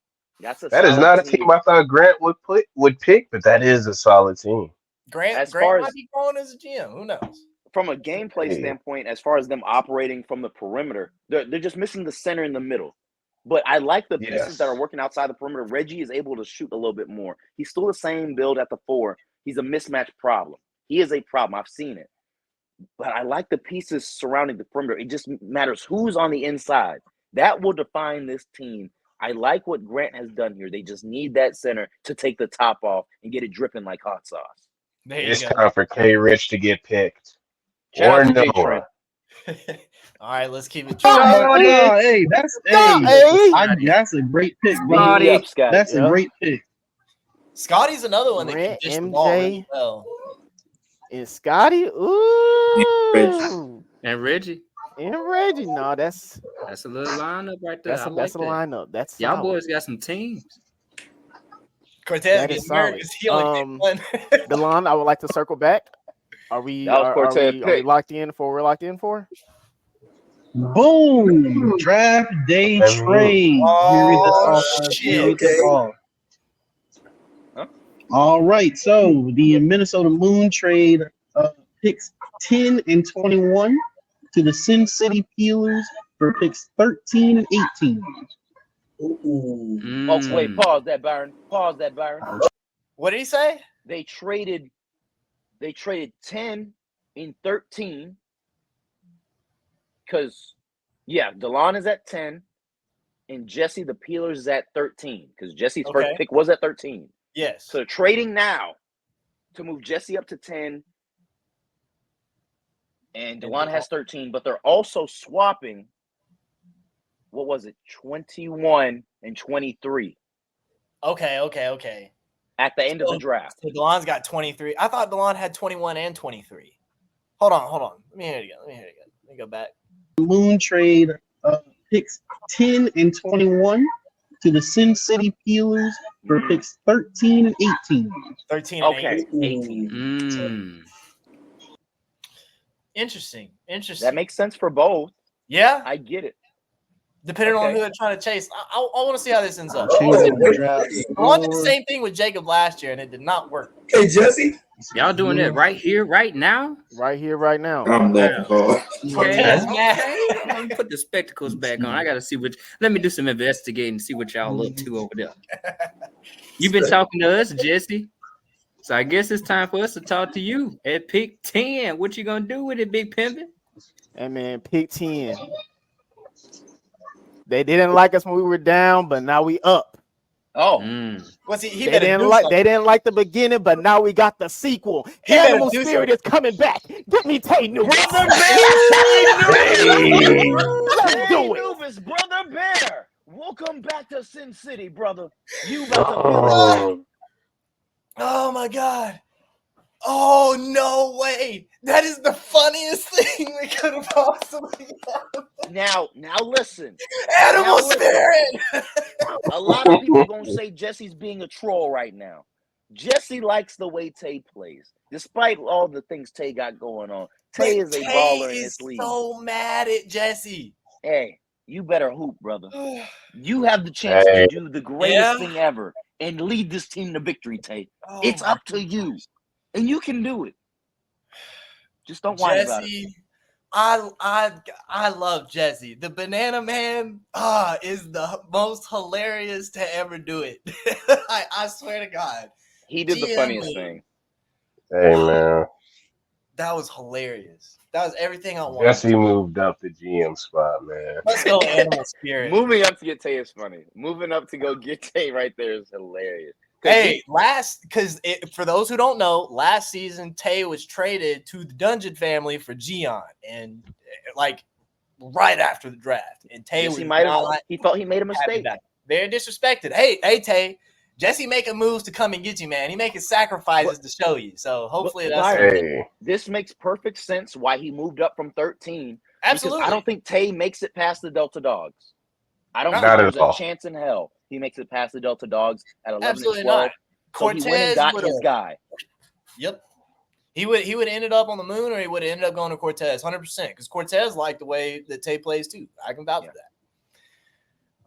That's a that is solid not a team I thought Grant would pick, but that is a solid team. Grant far might as- be growing as a GM. Who knows? From a gameplay standpoint, as far as them operating from the perimeter, they're just missing the center in the middle. But I like the pieces that are working outside the perimeter. Reggie is able to shoot a little bit more. He's still the same build at the 4. He's a mismatch problem. He is a problem. I've seen it. But I like the pieces surrounding the perimeter. It just matters who's on the inside. That will define this team. I like what Grant has done here. They just need that center to take the top off and get it dripping like hot sauce. It's time for K Rich to get picked. Shout Or out to Jake Noah. Trent. All right, let's keep it Hey, that's a great pick, bro. Beat me up, Scotty. That's a great pick. Scotty's another one that can Grant, dish the ball really MJ, well. and Scotty. Ooh. And Reggie. And Reggie. No, that's a little lineup right there. that's a I like that. lineup. That's Y'all solid. boys got some teams. Cortez That gets is America's healing. Delon, I would like to circle back. Are we That was are Cortez we pick. locked in for what we're locked in for? Boom! Draft day trade. Oh, shit. Okay. All right. So the Minnesota Moon trade picks 10 and 21 to the Sin City Peelers for picks 13 and 18. Ooh. Oh, wait, pause that, Byron. Pause that, Byron. What did he say? They traded 10 in 13 because, yeah, DeLon is at 10 and Jesse the Peelers is at 13 because Jesse's first pick was at 13. Yes. So trading now to move Jesse up to 10 and DeLon has 13, but they're also swapping, what was it, 21 and 23 Okay. at the end of the draft. So DeLon's got 23. I thought DeLon had 21 and 23. Hold on. Let me hear it again. Let me go back. Moon trade picks 10 and 21 to the Sin City Peelers for picks 13 and 18. 13 and Okay, 18. Interesting. That makes sense for both. Yeah, I get it. depending on who they're trying to chase. I want to see how this ends up. Changing the DeLon draft. did the same thing with Jacob last year, and it did not work. Hey, Jesse. Y'all doing it right here, right now? Right here, right now. I'm laughing hard. Cortez, man. Let me put the spectacles back on. I gotta see let me do some investigating and see what y'all up to over there. You've been talking to us, Jesse. So I guess it's time for us to talk to you at pick 10. What you gonna do with it, Big Pimpin'? Hey man, pick 10. They didn't like us when we were down, but now we up. Oh, What's he They better didn't do like something. they didn't like the beginning, but now we got the sequel. He better Animal do Spirit something. is coming back. Get me Tay Newman. Let's do it. Anubis, Brother Bear. Welcome back to Sin City, brother. You about to feel it. Oh my god. Oh no way. That is the funniest thing we could have possibly done. Now listen. Animal Now listen. Spirit. A lot of people gonna say Jesse's being a troll right now. Jesse likes the way Tay plays, despite all the things Tay got going on. Tay is a baller in this league. So mad at Jesse. Hey, you better hoop, brother. You have the chance to do the greatest thing ever and lead this team to victory, Tay. Oh It's up to you, and you can do it. Just don't whine about it. Jesse, I love Jesse. The Banana Man is the most hilarious to ever do it. I swear to God. He did the funniest thing. Hey, man. That was hilarious. That was everything I wanted. Jesse moved up the GM spot, man. Let's go Animal Spirit. Moving up to get Tay is funny. Moving up to go get Tay right there is hilarious. Hey, for those who don't know, last season Tay was traded to the Dungeon family for Gion, and like right after the draft, and Tay Yes, was he felt he made a mistake. Very disrespected. Hey, Tay, Jesse making moves to come and get you, man. He making sacrifices to show you. So hopefully that's this makes perfect sense why he moved up from 13 Absolutely. I don't think Tay makes it past the Delta Dogs. I don't Not think at there's all. a chance in hell he makes it past the Delta Dogs at 11 Absolutely and 12. not. So he went and got his guy. Yep. He would have ended up on the moon, or he would have ended up going to Cortez 100%, because Cortez liked the way that Tay plays too. I can vouch for that.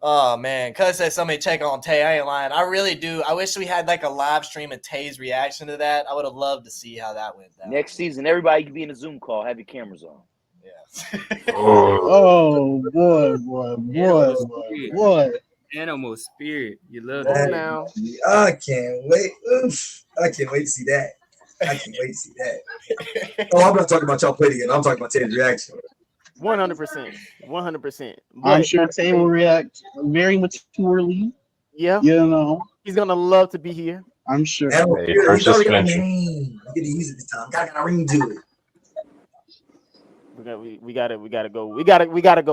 Oh man, Cuz said somebody check on Tay. I ain't lying. I really do. I wish we had like a live stream of Tay's reaction to that. I would have loved to see how that went down. Next season, everybody can be in a Zoom call. Have your cameras on. Yeah. Oh boy. Animal spirit. You love Come on that. now. I can't wait. Oof. I can't wait to see that. I can't wait to see that. Oh, I'm not talking about y'all playing again. I'm talking about Tay's reaction. 100%. 100%. I'm sure Tay will react very maturely. Yeah. You know. He's gonna love to be here. I'm sure. He's already got a name. You get to use it this time. Got a ring to it. We gotta go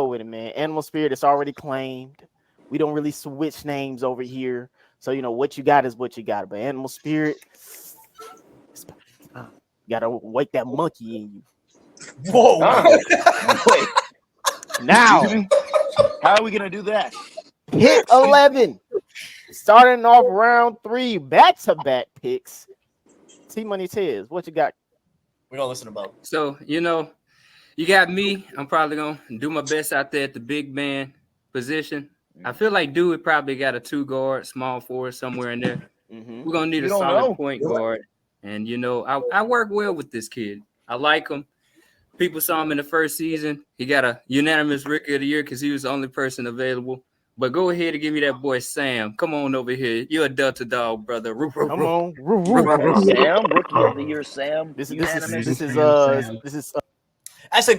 with it, man. Animal spirit is already claimed. We don't really switch names over here. So you know what you got is what you got. But animal spirit, you gotta wake that monkey in you. Whoa. Wait. Now, how are we gonna do that? pick 11. Starting off round 3, back-to-back picks. T-Money Tez, what you got? We're gonna listen to both. So, you know, you got me. I'm probably going to do my best out there at the big man position. I feel like Dewey probably got a 2-guard, small forward somewhere in there. We're going to need a solid point guard. And, you know, I work well with this kid. I like him. People saw him in the first season. He got a unanimous Rookie of the Year because he was the only person available. But go ahead and give me that boy Sam. Come on over here. You're a Delta dog, brother. Come on. Sam, Rookie of the Year, Sam. This is That's a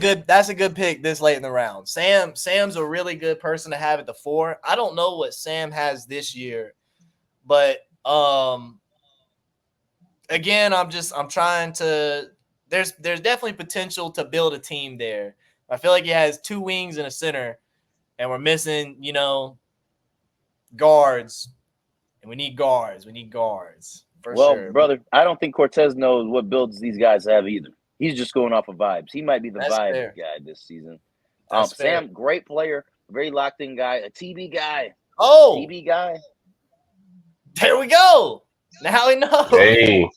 good pick this late in the round. Sam's a really good person to have at the 4. I don't know what Sam has this year, but again, I'm trying to. There's definitely potential to build a team there. I feel like he has 2 wings and a center, and we're missing, you know, guards, and we need guards. For sure. Brother, I don't think Cortez knows what builds these guys have either. He's just going off of vibes. He might be the vibe guy this season. Sam, great player, very locked in guy, a TB guy. Oh, TB guy. There we go. Now we know. Hey.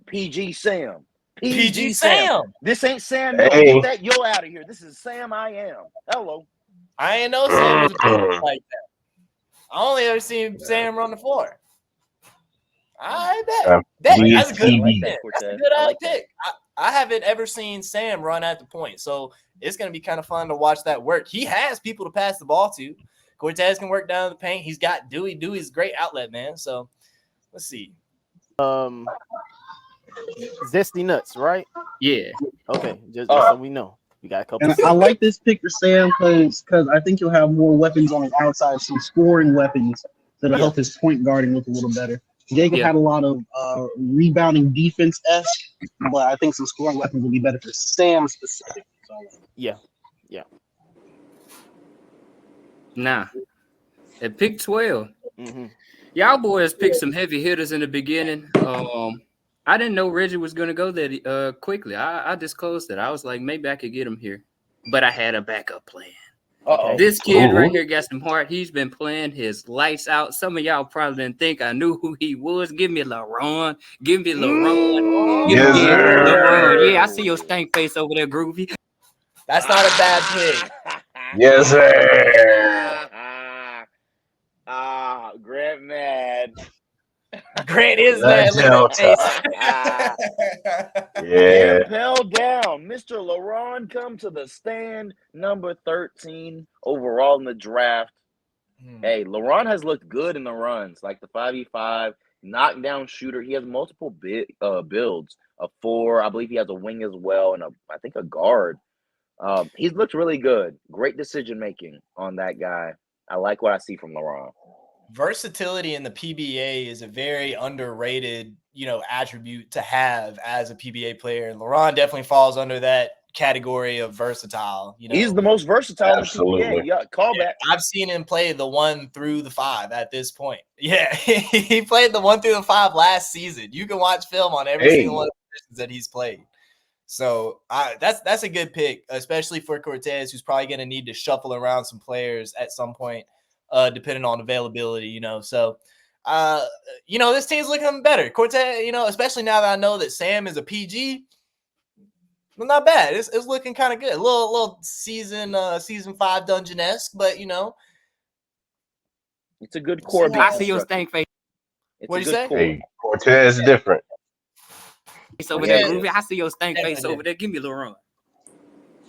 PG Sam. PG Sam. This ain't Sam. Hey. Get that yo out of here. This is Sam I am. Hello. I ain't know Sam was a player like that. I only ever seen Sam run the floor. I bet. That's a good pick. That's a good pick. I haven't ever seen Sam run at the point, so it's going to be kind of fun to watch that work. He has people to pass the ball to. Cortez can work down the paint. He's got Dewey. Dewey's a great outlet, man. So let's see. Zesty Nuts, right? Yeah. Okay, just so we know. We got a couple. And I like this pick for Sam because I think he'll have more weapons on his outside, some scoring weapons that'll help his point guarding look a little better. Jacob had a lot of rebounding defense-esque, but I think some scoring weapons will be better for Sam specifically. So. Yeah. Nah. At pick 12, y'all boys picked some heavy hitters in the beginning. I didn't know Reggie was going to go there quickly. I disclosed it. I was like, maybe I could get him here. But I had a backup plan. This kid right here got some heart. He's been playing his lights out. Some of y'all probably didn't think I knew who he was. Give me LaRon. Give me LaRon. LaRon. Yeah, I see your stank face over there, Groovy. That's not a bad pick. Yes, sir. Grant mad. Grant is mad. Yeah. Pell down. Mr. LaRon come to the stand, number 13 overall in the draft. Hey, LaRon has looked good in the runs, like the 5v5, knockdown shooter. He has multiple builds, a 4. I believe he has a wing as well, and I think a guard. He's looked really good. Great decision making on that guy. I like what I see from LaRon. Versatility in the PBA is a very underrated, attribute to have as a PBA player. And LaRon definitely falls under that category of versatile. He's the most versatile Absolutely. in the PBA. Yeah, call back. I've seen him play the 1 through the 5 at this point. Yeah, he played the 1 through the 5 last season. You can watch film on every single one of the positions that he's played. So that's a good pick, especially for Cortez, who's probably going to need to shuffle around some players at some point, depending on availability. So, this team's looking better. Cortez, especially now that I know that Sam is a PG. Well, not bad. It's looking kind of good. A little season 5 dungeon-esque, but it's a good core. I see your stank face. What'd you say? Hey, Cortez is different. Over there, Groovy. I see your stank face over there. Give me a little run.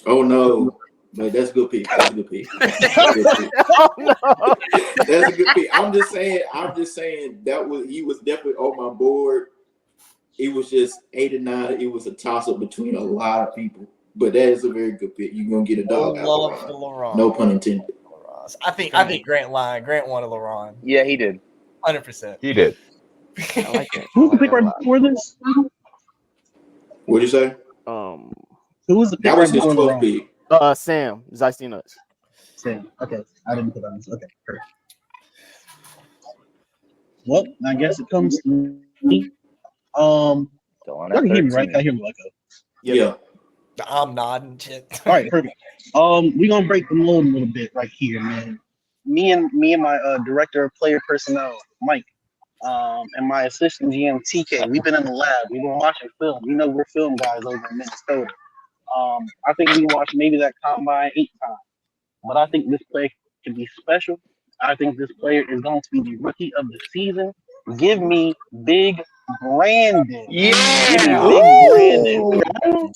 Oh no. No, that's a good pick. That's a good pick. That's Oh, no. a good pick. I'm just saying he was definitely on my board. It was just 8 and 9. It was a toss-up between a lot of people. But that is a very good pick. You're gonna get a dog out of LeBron. No pun intended. I think Grant lied. Grant wanted LeBron. Yeah, he did. 100%. He did. I like that. Who was the pick right before this? What'd you say? Who was the pick That was right his before 12th LeBron? pick. Sam Zeisty Nuts. Sam. Okay, I didn't put that on. Okay, perfect. Well, I guess it comes to me. Y'all can hear me, right? I hear me like a. Yeah. I'm nodding. Shit. All right, perfect. We're gonna break the mold a little bit right here, man. Me and my director of player personnel, Mike, and my assistant GM TK, we've been in the lab. We've been watching film. We're film guys over in Minnesota. I think we watched maybe that combine 8 times. But I think this player can be special. I think this player is going to be the rookie of the season. Give me Big Brandon. Yeah. Give me Big Brandon.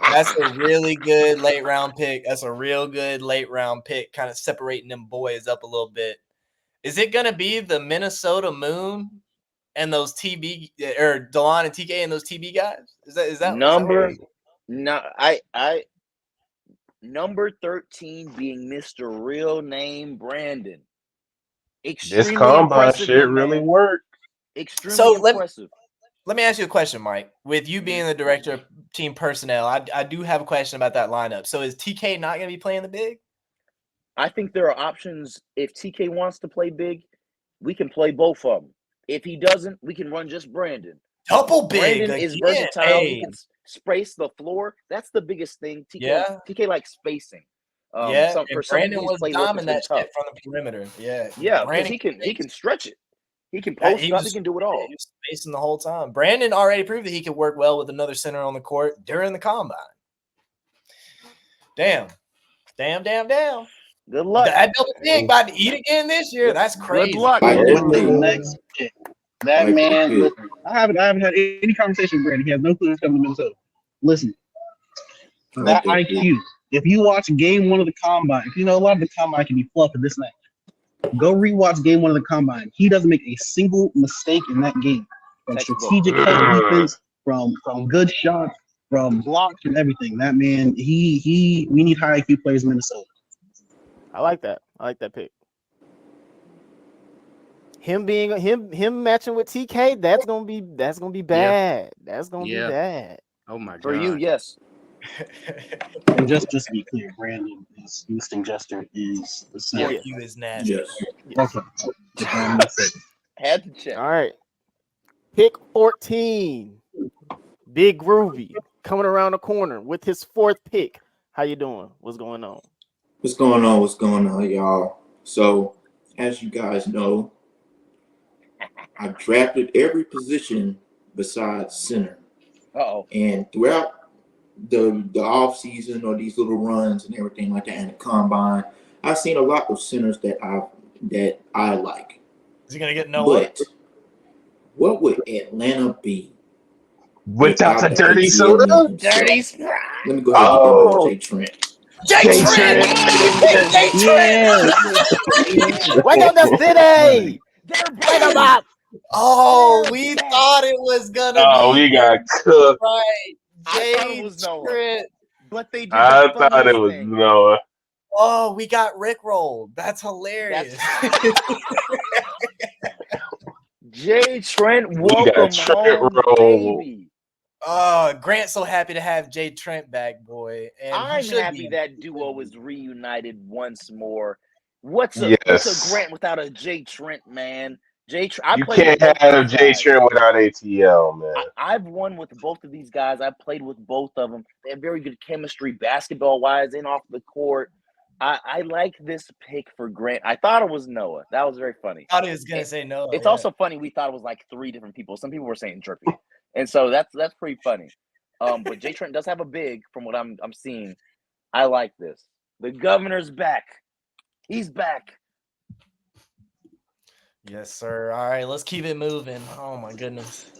That's a really good late round pick. That's a real good late round pick, kind of separating them boys up a little bit. Is it going to be the Minnesota Moon and those TB or DeLon and TK and those TB guys? Is that number? No, I number 13 being Mr. Real Name Brandon. This combine shit really worked. Extremely impressive. Let me ask you a question, Mike. With you being the director of team personnel, I do have a question about that lineup. So is TK not going to be playing the big? I think there are options. If TK wants to play big, we can play both of them. If he doesn't, we can run just Brandon. Double big. Brandon is versatile. He can space the floor. That's the biggest thing. TK likes spacing. Brandon was dominant that shit from the perimeter. Yeah, because he can stretch it. He can post up. He can do it all. He was spacing the whole time. Brandon already proved that he could work well with another center on the court during the combine. Damn. Good luck. That double big about to eat again this year. That's crazy. Good luck. Next pick. That man. Listen, I haven't had any conversation with Brandon. He has no clue who's coming to Minnesota. Listen, that IQ. If you watch game 1 of the combine, if you know a lot of the combine can be fluff and this and that. Go rewatch game 1 of the combine. He doesn't make a single mistake in that game. From strategic defense, from good shots, from blocks, and everything. That man, we need high IQ players in Minnesota. I like that. I like that pick. Him matching with TK, that's gonna be bad. That's gonna be bad. Oh my god. For you, yes. And just to be clear, Brandon is Houston Jester is the center. You is nasty. Yes. Okay. Had to check. All right. Pick 14. Big Groovy coming around the corner with his 4th pick. How you doing? What's going on? What's going on, y'all? So, as you guys know, I drafted every position besides center. And throughout the off season or these little runs and everything like that and the combine, I've seen a lot of centers that I like. Is he gonna get Noah? But what would Atlanta be without the dirty soda? Dirty Sprite. Let me go ahead and Jay Trent. Jay Trent! Wake up the city! Wake them up! Oh, we thought it was gonna be. We got cooked. Right. I thought it was Noah. But they did. I thought it was Noah. Oh, we got rickrolled. That's hilarious. Jay Trent, welcome home, baby. Grant's so happy to have Jay Trent back, boy. And I'm happy that duo is reunited once more. What's a Grant without a Jay Trent, man? You can't have Jay Trent without ATL, man. I've won with both of these guys. I've played with both of them. They have very good chemistry, basketball-wise, and off the court. I like this pick for Grant. I thought it was Noah. That was very funny. I thought he was going to say Noah. It's also funny. We thought it was like 3 different people. Some people were saying Drippy. And so that's pretty funny. But Jay Trent does have a big from what I'm seeing. I like this. The governor's back. He's back. Yes, sir. All right, let's keep it moving. Oh, my goodness.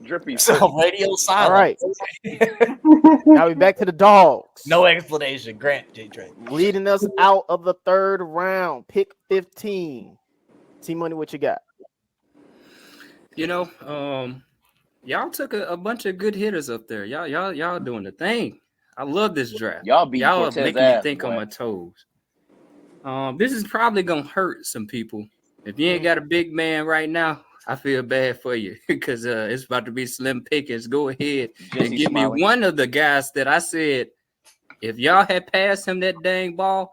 Drippy. So radio silence. All right. Now we're back to the dogs. No explanation. Grant Jay Trent. Leading us out of the 3rd round, pick 15. T-Money, what you got? You know, y'all took a bunch of good hitters up there. Y'all doing the thing. I love this draft. Y'all making me think on my toes. This is probably gonna hurt some people. If you ain't got a big man right now, I feel bad for you because it's about to be slim pickings. Go ahead and give me one of the guys that I said if y'all had passed him that dang ball,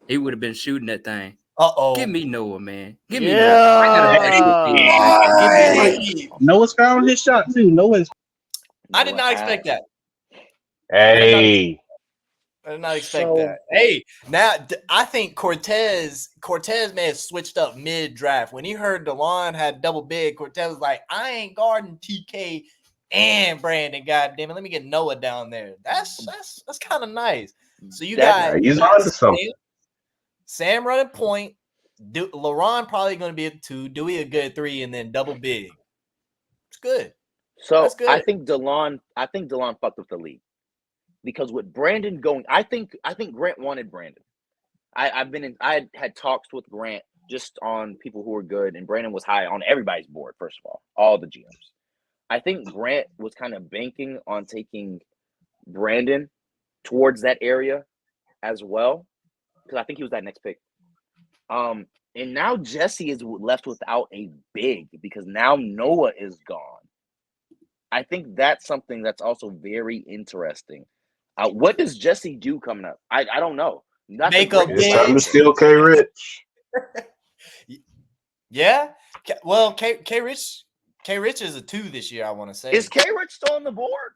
he would have been shooting that thing. Give me Noah, man. Give me Noah. Noah's found his shot too. I did not expect that. Hey. I did not expect that. Hey, now I think Cortez may have switched up mid-draft. When he heard DeLon had double big, Cortez was like, I ain't guarding TK and Brandon, goddamn it. Let me get Noah down there. That's kind of nice. So you got he's on to something. Sam running point. LaRon probably going to be a 2. Dewey a good 3, and then double big. It's good. So that's good. I think DeLon fucked up the league. Because with Brandon going, I think Grant wanted Brandon. I had talks with Grant just on people who were good, and Brandon was high on everybody's board. First of all the GMs. I think Grant was kind of banking on taking Brandon towards that area as well, because I think he was that next pick. And now Jesse is left without a big because now Noah is gone. I think that's something that's also very interesting. What does Jesse do coming up? I don't know. Make a it's time to steal K Rich. Yeah. Well, K Rich is a 2 this year, I want to say. Is K Rich still on the board?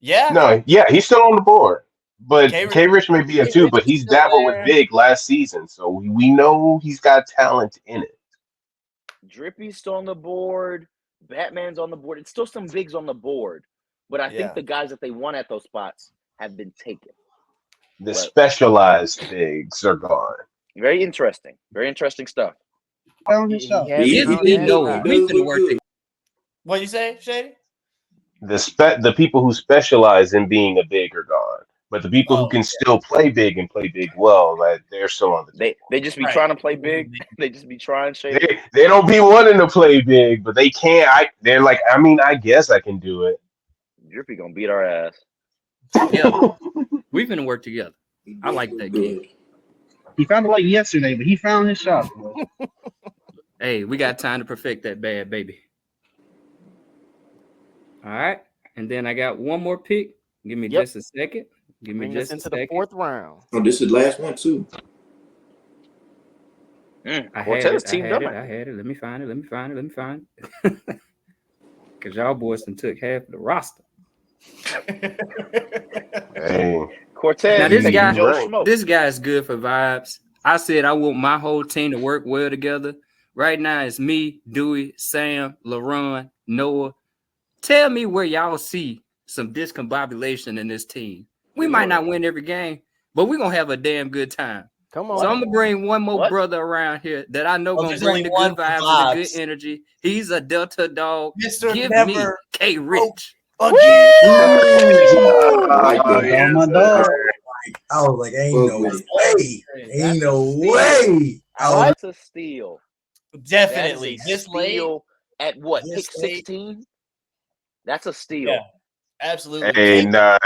Yeah. No, yeah, he's still on the board. But K Rich may be a 2, but he's dabbled with big last season. So we know he's got talent in it. Drippy's still on the board. Batman's on the board. It's still some bigs on the board. But I think the guys that they want at those spots have been taken. The specialized bigs are gone. Very interesting. Very interesting stuff. What you say, Shady? The people who specialize in being a big are gone. But the people who can still play big and play big well, they're still on the team. They just be trying to play big. They just be trying Shady. They don't be wanting to play big, but they can't. They're like, I guess I can do it. Drippy gonna beat our ass. Yeah, we've been to work together. I like that kid. He found it like yesterday, but he found his shot. Hey, we got time to perfect that bad baby. All right, and then I got one more pick. Give me just a second. Give me just a second. The 4th round. Oh, this is the last one too. I had it. Let me find it. Because y'all boys done took half of the roster. Hey. Cortez. Now this guy is good for vibes. I said I want my whole team to work well together. Right now it's me, Dewey, Sam, LaRon, Noah. Tell me where y'all see some discombobulation in this team. We might not win every game, but we're gonna have a damn good time. Come on. So I'm gonna bring one more brother around here that I know gonna bring the good vibes and the good energy. He's a Delta dog. Give me K Rich. I was like, ain't no way. That's a steal. Definitely. This steal at what? Pick 16? That's a steal. Yeah, absolutely. Hey, nah.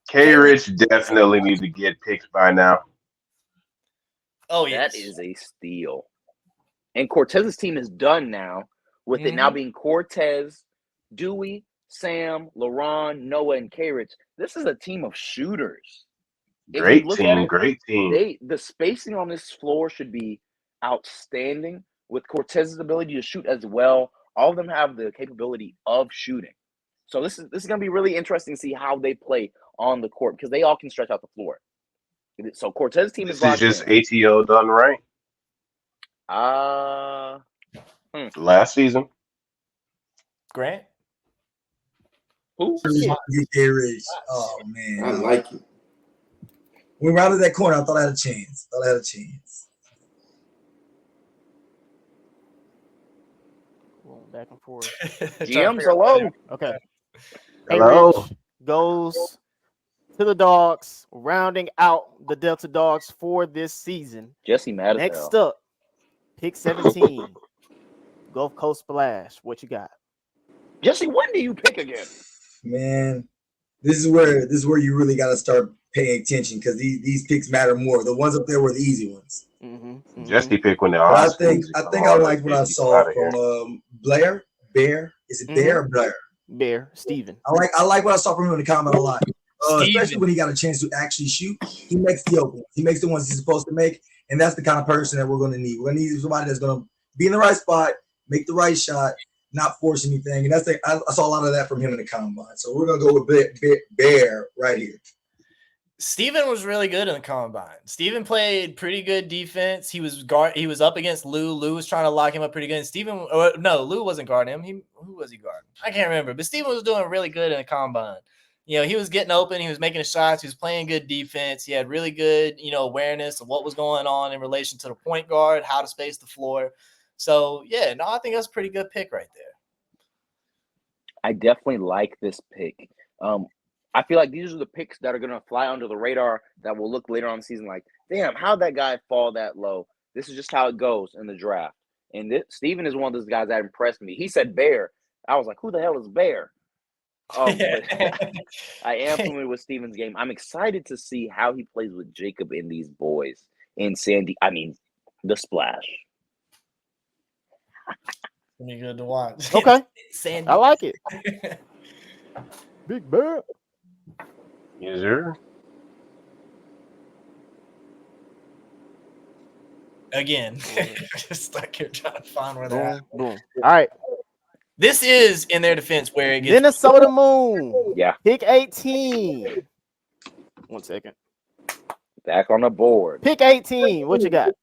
K Rich definitely needs to get picked by now. Oh, yeah. That is a steal. And Cortez's team is done now with it now being Cortez, Dewey, Sam, LaRon, Noah, and K-Rich. This is a team of shooters. Great team. The spacing on this floor should be outstanding with Cortez's ability to shoot as well. All of them have the capability of shooting. So this is going to be really interesting to see how they play on the court because they all can stretch out the floor. So Cortez's team is just ATO done right. Last season. Grant? Who? Rich. Oh man. I like it. When we rounded that corner, I thought I had a chance. Back and forth. GMs, hello. Okay. Hello. Rich goes to the Dogs, rounding out the Delta Dogs for this season. Jesse mad as Next hell. up, pick 17. Gulf Coast Splash. What you got? Jesse, when do you pick again? Man, this is where you really got to start paying attention because these picks matter more. The ones up there were the easy ones. Jesse pick when they're I think I like what I saw from Blair. Bear. Is it Bear or Blair? Bear. Steven. I like what I saw from him in the comment a lot. Especially when he got a chance to actually shoot. He makes the open. He makes the ones he's supposed to make, and that's the kind of person that we're going to need. We're going to need somebody that's going to be in the right spot, make the right shot, not force anything. And I saw a lot of that from him in the combine. So we're going to go with Bear right here. Steven was really good in the combine. Steven played pretty good defense. He was up against Lou. Lou was trying to lock him up pretty good. And Lou wasn't guarding him. Who was he guarding? I can't remember. But Steven was doing really good in the combine. He was getting open. He was making his shots. He was playing good defense. He had really good, awareness of what was going on in relation to the point guard, how to space the floor. So, I think that's a pretty good pick right there. I definitely like this pick. I feel like these are the picks that are going to fly under the radar that will look later on the season like, damn, how'd that guy fall that low? This is just how it goes in the draft. And Steven is one of those guys that impressed me. He said Bear. I was like, who the hell is Bear? But I am familiar with Steven's game. I'm excited to see how he plays with Jacob and these boys in the Splash. Pretty good to watch. Okay. Sandy. I like it. Big Bear. Yes, sir. Again, just stuck here trying to find where they're at. Boom. All right. This is in their defense where it gets Minnesota Moon. Yeah. Pick 18. 1 second. Back on the board. Pick 18. What you got?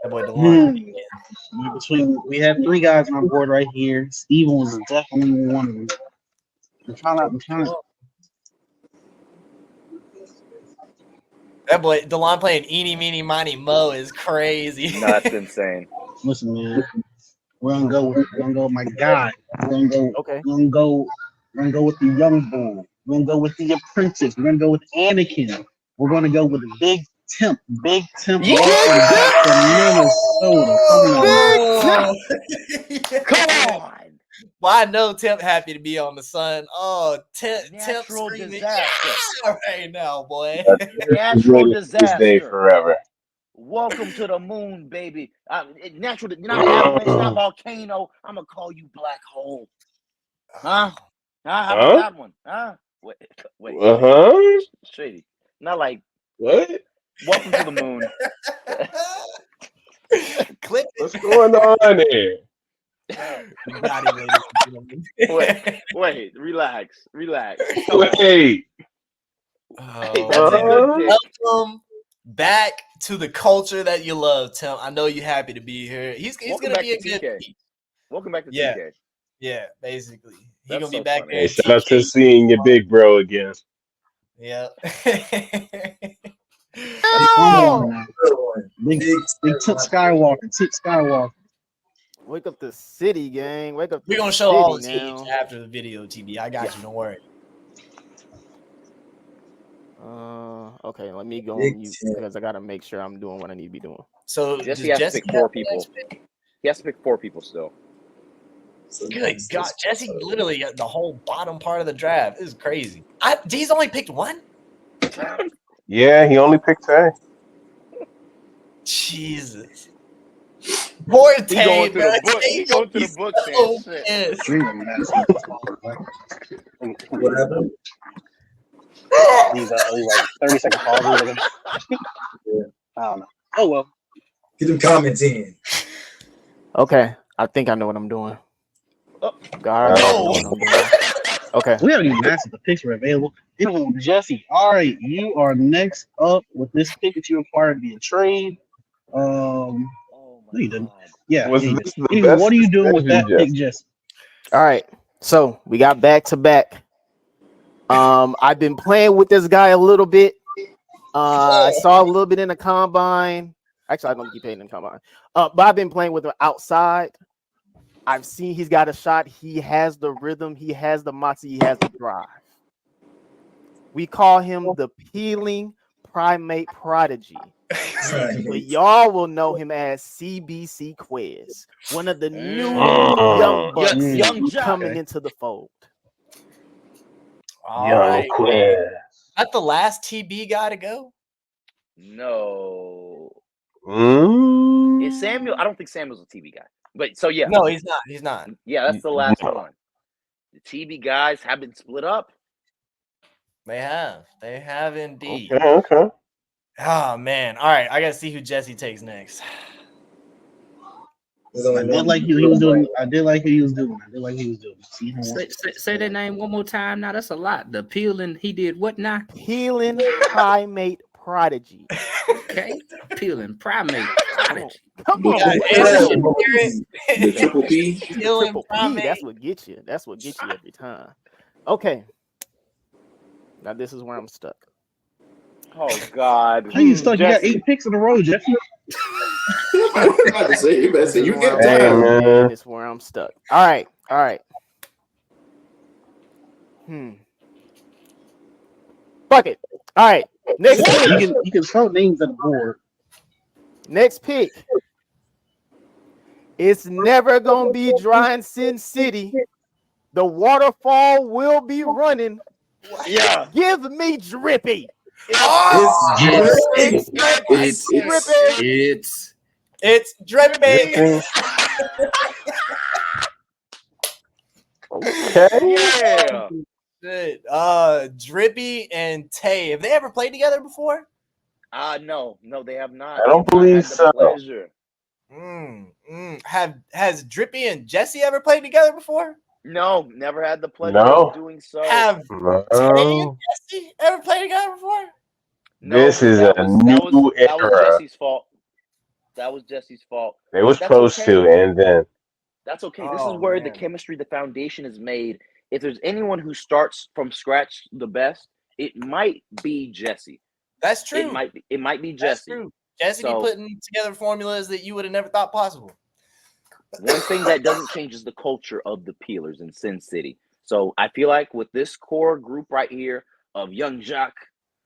That boy DeLon. We have 3 guys on our board right here. Steven was definitely one of them. I'm trying to. That boy DeLon playing Eeny, Meeny, Miny, Mo is crazy. That's insane. Listen, man. We're gonna go with my guy. We're gonna go with the young boy. We're gonna go with the apprentice. We're gonna go with Anakin. We're gonna go with the Big Temp. Yeah! Come on. Well, I know Temp happy to be on the sun. Oh, Temp screaming disaster right now, boy. Natural disaster. Day forever. Welcome to the moon, baby. Natural, not volcano. I'm gonna call you black hole. Huh? How about that one? Huh? Wait. Shady. Not like what? Welcome to the moon. Clip it. What's going on here? Wait, relax. Wait. Welcome back to the culture that you love, Tim. I know you're happy to be here. He's gonna be a good piece. Welcome back to TK. Yeah, basically. He's gonna be back there. Hey, shout out to seeing your big bro again. Yeah. Big Tip Skywalker. Wake up the city, gang. Wake up. We're gonna show all the teams after the video, TB. I got you. Don't worry. Okay, let me go on mute because I gotta make sure I'm doing what I need to be doing. So Jesse has to pick 4 people. He has to pick 4 people still. Good God, Jesse literally got the whole bottom part of the draft. This is crazy. D's only picked 1? Yeah, he only picked 10. Jesus. Poor He Tay, going to bro. the book. Tay He going to the so book saying shit. pissed. What happened? These like 30-second pauses. Yeah, I don't know. Oh well. Get them comments in. Okay, I think I know what I'm doing. Oh. God, I know what I'm doing. Okay. We haven't even asked if the picks were available. Jesse, all right, you are next up with this pick that you acquired via trade. Oh No, you my didn't. God. Yeah. Was yeah, this the anyway, best what are you doing with that decision, pick, Jesse? All right. So we got back to back. I've been playing with this guy a little bit. I saw a little bit in the combine. Actually, I don't keep playing in the combine. But I've been playing with him outside. I've seen he's got a shot. He has the rhythm. He has the moxie. He has the drive. We call him the peeling primate prodigy. But y'all will know him as CBC Quez, one of the new young bucks Young Jock. coming into the fold. All Young right. Quez. Not the last TB guy to go. No. Mm. Is Samuel? I don't think Samuel's a TV guy. But so yeah. No, he's not. He's not. Yeah, that's the last No. one. The TV guys have been split up. They have. They have indeed. Okay. Oh man. All right. I gotta see who Jesse takes next. I did like he was doing. I did like what he was doing. Say that name one more time. Now that's a lot. The peeling, he did what now? Peeling primate prodigy. Okay, peeling primate prodigy. Come on, The triple P. Triple P. That's what gets you. That's what gets you every time. Okay. Now this is where I'm stuck. Oh God. How you stuck? You got Jesse. 8 picks in a row, Jesse. You better say you get Hey, time. man. This is where I'm stuck. All right. Fuck it. All right. Next pick. You can throw names at the board. Next pick. It's never gonna be dry in Sin City. The waterfall will be running. Yeah. Give me Drippy. It's Drippy, baby. Okay. Yeah. Good. Drippy and Tay. Have they ever played together before? No, they have not. I don't believe so. Pleasure. Has Drippy and Jesse ever played together before? No, never had the pleasure No. of doing so. Have Tay and Jesse ever played together before? No, This is that a was- new that was era. Jesse's fault. That was Jesse's fault. They was That's supposed okay. to, and then That's okay. This is where the chemistry, the foundation is made. If there's anyone who starts from scratch the best, it might be Jesse. That's true. It might be That's Jesse. true. Jesse So- be putting together formulas that you would have never thought possible. One thing that doesn't change is the culture of the Peelers in Sin City. So I feel like with this core group right here of Young Jock,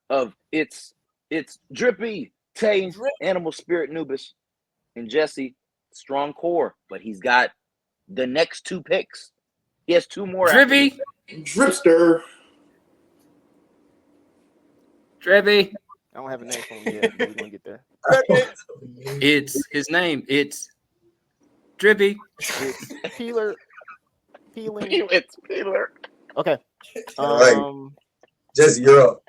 of it's Drippy, Tay, Animal Spirit, Nubis, and Jesse, strong core. But he's got the next 2 picks. He has 2 more. Drippy. Dripster. Drippy. I don't have a name for him yet. But we're gonna get there. It's his name. It's Drippy. It's peeling. It's Peeler. Okay. Right. Jesse, you're up.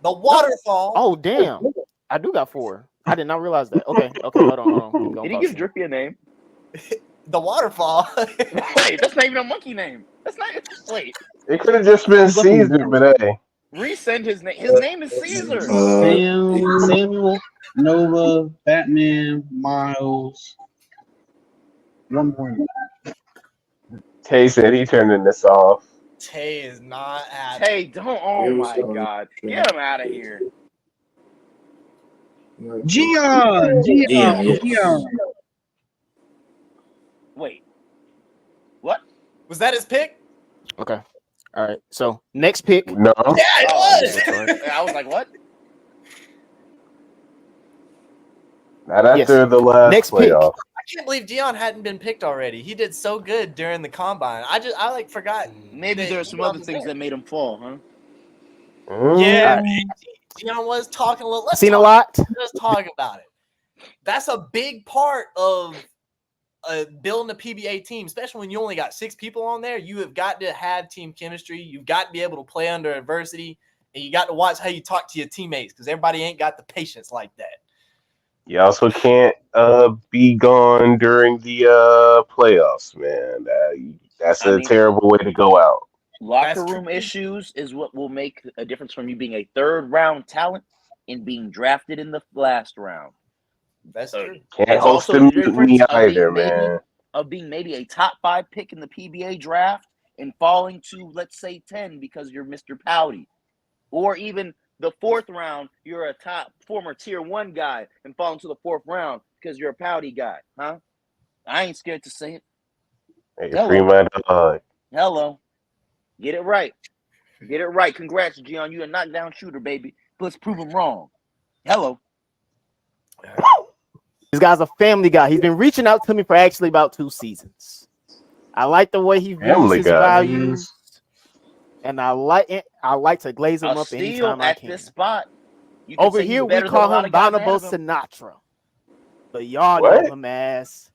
The waterfall. Oh damn! I do got 4. I did not realize that. Okay. Hold on. Keep going, Did he pause. give Drippy a name? The waterfall. Wait, that's not even a monkey name. That's not. Wait, it could have just been Caesar, but hey. resend his name. His name is Caesar. Samuel, Nova, Batman, Miles. One more. Tay said he turning this off. Tay is not happy. Hey, don't. Oh my God. Get him out of here. Gian. Wait. What? Was that his pick? Okay. All right. So next pick. No. Yeah, it was. I was like, what? Not after the last Next pick. playoff. I can't believe Dion hadn't been picked already. He did so good during the combine. I forgot. Maybe that there's some Dion other was things there. that made him fall, huh? Mm. Yeah, Dion was talking a little. Let's Seen a talk- lot. Let's talk about it. That's a big part of building a PBA team, especially when you only got 6 people on there. You have got to have team chemistry. You've got to be able to play under adversity, and you got to watch how you talk to your teammates because everybody ain't got the patience like that. You also can't be gone during the playoffs, man. That's a terrible way to go out. Locker room issues is what will make a difference from you being a 3rd round talent and being drafted in the last round. That's true. Can't host the mutiny either, man. Of being maybe a top 5 pick in the PBA draft and falling to, let's say, 10 because you're Mr. Pouty. Or even the 4th round, you're a top former tier 1 guy and falling to the 4th round because you're a Pouty guy, huh? I ain't scared to say it. Hey, free my dog. Hello. Get it right. Get it right. Congrats, Gian. You a knockdown shooter, baby. Let's prove him wrong. Hello. This guy's a family guy. He's been reaching out to me for actually about 2 seasons. I like the way he views his values, and I like to glaze him up anytime I can. This spot, over here we call him Bonobo Sinatra, but y'all know him as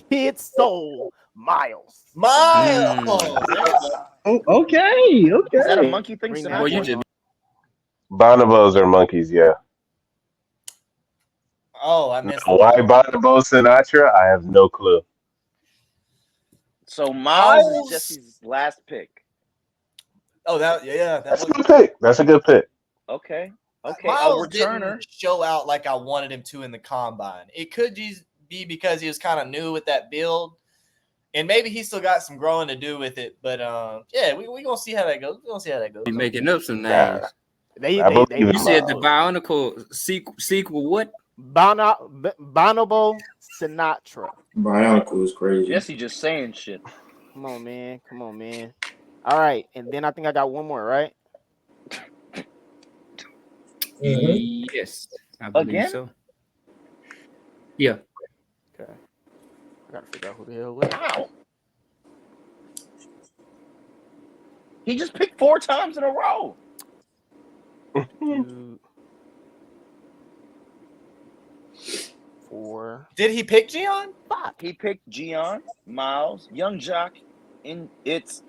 Kid Soul Miles. Oh, okay. Is that a monkey thing? Bonobos are monkeys, yeah. Oh, I missed why Bonobo Sinatra? I have no clue. So Miles is Jesse's last pick. Oh, that's a good pick. That's a good pick. Okay. Miles didn't show out like I wanted him to in the combine. It could just be because he was kind of new with that build, and maybe he still got some growing to do with it. But we gonna see how that goes. He's making up some names. You said the Bionicle sequel what? Bonobo Sinatra. Bionicle is crazy. Jesse just saying shit. Come on, man. All right, and then I think I got one more, right? Yes, I believe so. Yeah. Okay. I gotta figure out who the hell it is. Wow. He just picked 4 times in a row. 2, 4. Did he pick Gian? He picked Gian, Miles, Young Jock, and it's